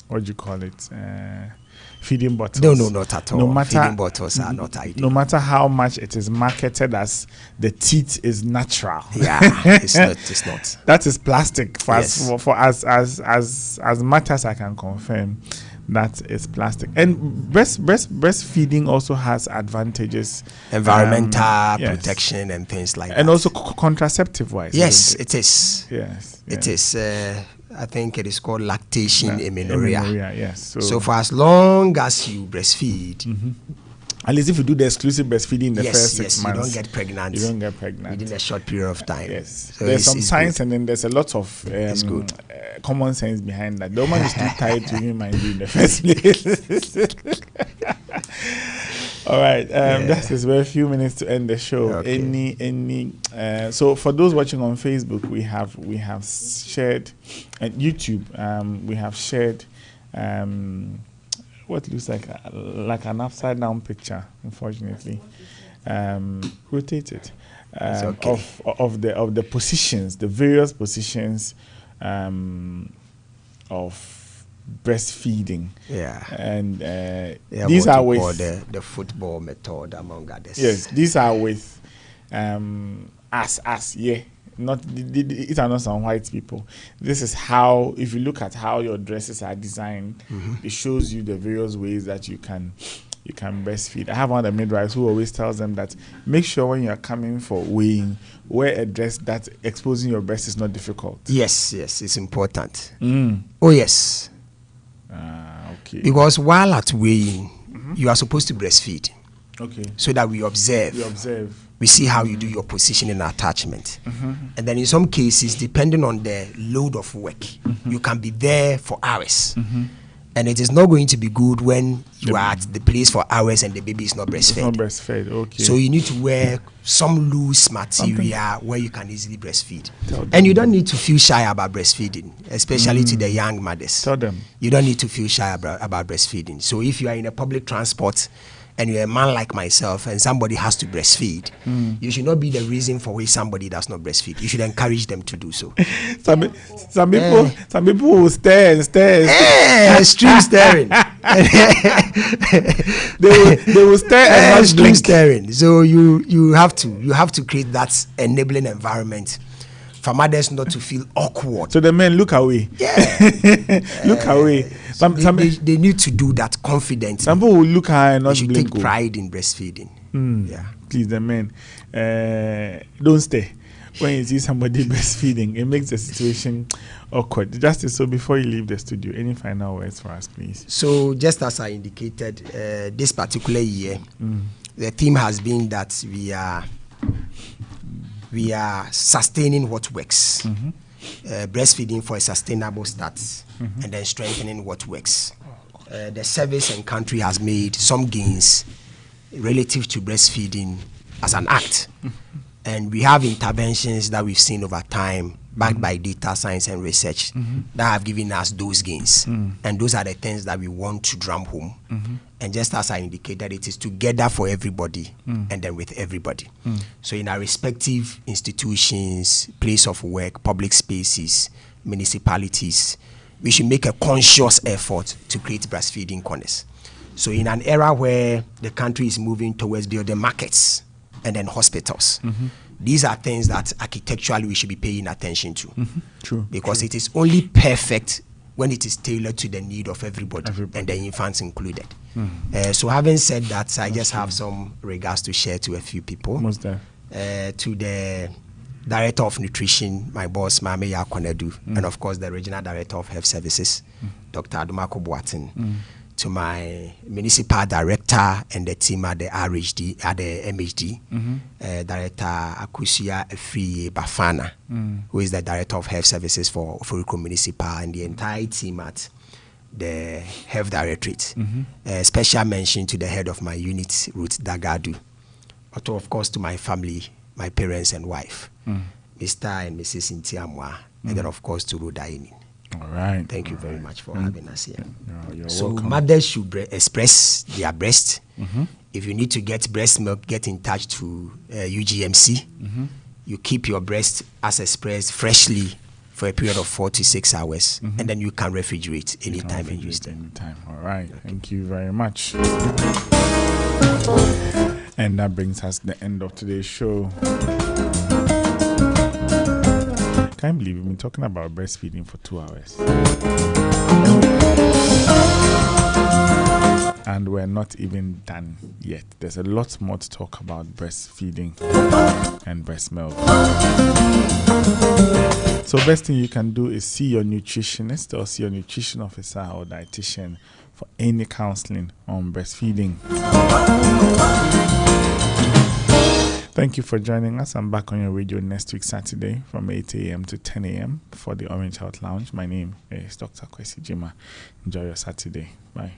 S2: what do you call it? Feeding bottles.
S1: No, not at all. Feeding bottles are not ideal.
S2: No matter how much it is marketed as the teat is natural.
S1: Yeah, it's not.
S2: That is plastic. For as much as I can confirm, that is plastic. And breastfeeding also has advantages.
S1: Environmental protection and things like that.
S2: And also contraceptive wise.
S1: Yes, it is.
S2: Yes.
S1: It is. I think it is called lactation amenorrhea.
S2: Yes.
S1: So for as long as you breastfeed,
S2: at least if you do the exclusive breastfeeding in the first 6 months,
S1: you don't get pregnant. Within a short period of time.
S2: Yes. So there's some science, and then there's a lot of common sense behind that. The woman is too tired to even mind you in the first place. All right, that is very few minutes to end the show. Okay. So for those watching on Facebook, we have shared, and YouTube, we have shared what looks like an upside down picture. Unfortunately, rotated of the positions, the various positions of breastfeeding. And these are with
S1: the football method, among others.
S2: Yes, these are with us. Not these are not some white people. This is how, if you look at how your dresses are designed, it shows you the various ways that you can breastfeed. I have one of the midwives who always tells them that make sure when you are coming for weighing, wear a dress that exposing your breast is not difficult.
S1: Yes, it's important. Oh yes.
S2: Okay.
S1: Because while at weighing, you are supposed to breastfeed.
S2: Okay.
S1: So that we observe. We see how you do your positioning and attachment. And then in some cases, depending on the load of work, you can be there for hours. And it is not going to be good when you are at the place for hours and the baby is not breastfed.
S2: It's not breastfed, okay.
S1: So you need to wear some loose material where you can easily breastfeed. And you don't need to feel shy about breastfeeding, especially to the young mothers.
S2: Tell them.
S1: You don't need to feel shy about breastfeeding. So if you are in a public transport and you're a man like myself and somebody has to breastfeed, you should not be the reason for which somebody does not breastfeed. You should encourage them to do so.
S2: Some people will stare.
S1: Extreme staring.
S2: they will stare and
S1: extreme staring. So you have to create that enabling environment for mothers not to feel awkward.
S2: So the men look away.
S1: Yeah.
S2: Look away.
S1: They need to do that confidently.
S2: Some people will look high and not
S1: blink. They should take pride in breastfeeding. Yeah.
S2: Please, the men, don't stay. When you see somebody breastfeeding, it makes the situation awkward. Justice, so before you leave the studio, any final words for us, please?
S1: So just as I indicated, this particular year, the theme has been that we are sustaining what works. Breastfeeding for a sustainable start, and then strengthening what works. The service and country has made some gains relative to breastfeeding as an act. And we have interventions that we've seen over time, backed by data science and research, that have given us those gains. And those are the things that we want to drum home. And just as I indicated, it is together for everybody and then with everybody. So in our respective institutions, place of work, public spaces, municipalities, we should make a conscious effort to create breastfeeding corners. So in an era where the country is moving towards building markets and then hospitals, these are things that architecturally we should be paying attention to.
S2: True.
S1: Because it is only perfect when it is tailored to the need of everybody. And the infants included. So having said that, I just have some regards to share to a few people.
S2: Most to
S1: the Director of Nutrition, my boss, Mame Yakonedu, and of course the Regional Director of Health Services, Dr. Adumako Boatin, to my Municipal Director and the team at the RHD, at the MHD, Director Akusia Efriye Bafana, who is the Director of Health Services for OFORIKROM Municipal, and the entire team at the Health Directorate. Special mention to the head of my unit, Ruth Dagadu. Also, of course, to my family, my parents and wife, Mr. and Mrs. NTIAMOAH, and then, of course, to Rodaini.
S2: All right.
S1: Thank you very much for having us here.
S2: You're
S1: so
S2: welcome.
S1: mothers should express their breast. If you need to get breast milk, get in touch to UGMC. You keep your breast as expressed freshly for a period of 4 to 6 hours, and then you can refrigerate anytime and use them.
S2: Anytime. All right. Okay. Thank you very much. And that brings us to the end of today's show. Can't believe we've been talking about breastfeeding for 2 hours. And we're not even done yet. There's a lot more to talk about breastfeeding and breast milk. So best thing you can do is see your nutritionist or see your nutrition officer or dietitian for any counseling on breastfeeding. Thank you for joining us. I'm back on your radio next week, Saturday, from 8 a.m. to 10 a.m. for the Orange Health Lounge. My name is Dr. Kwesi Jima. Enjoy your Saturday. Bye.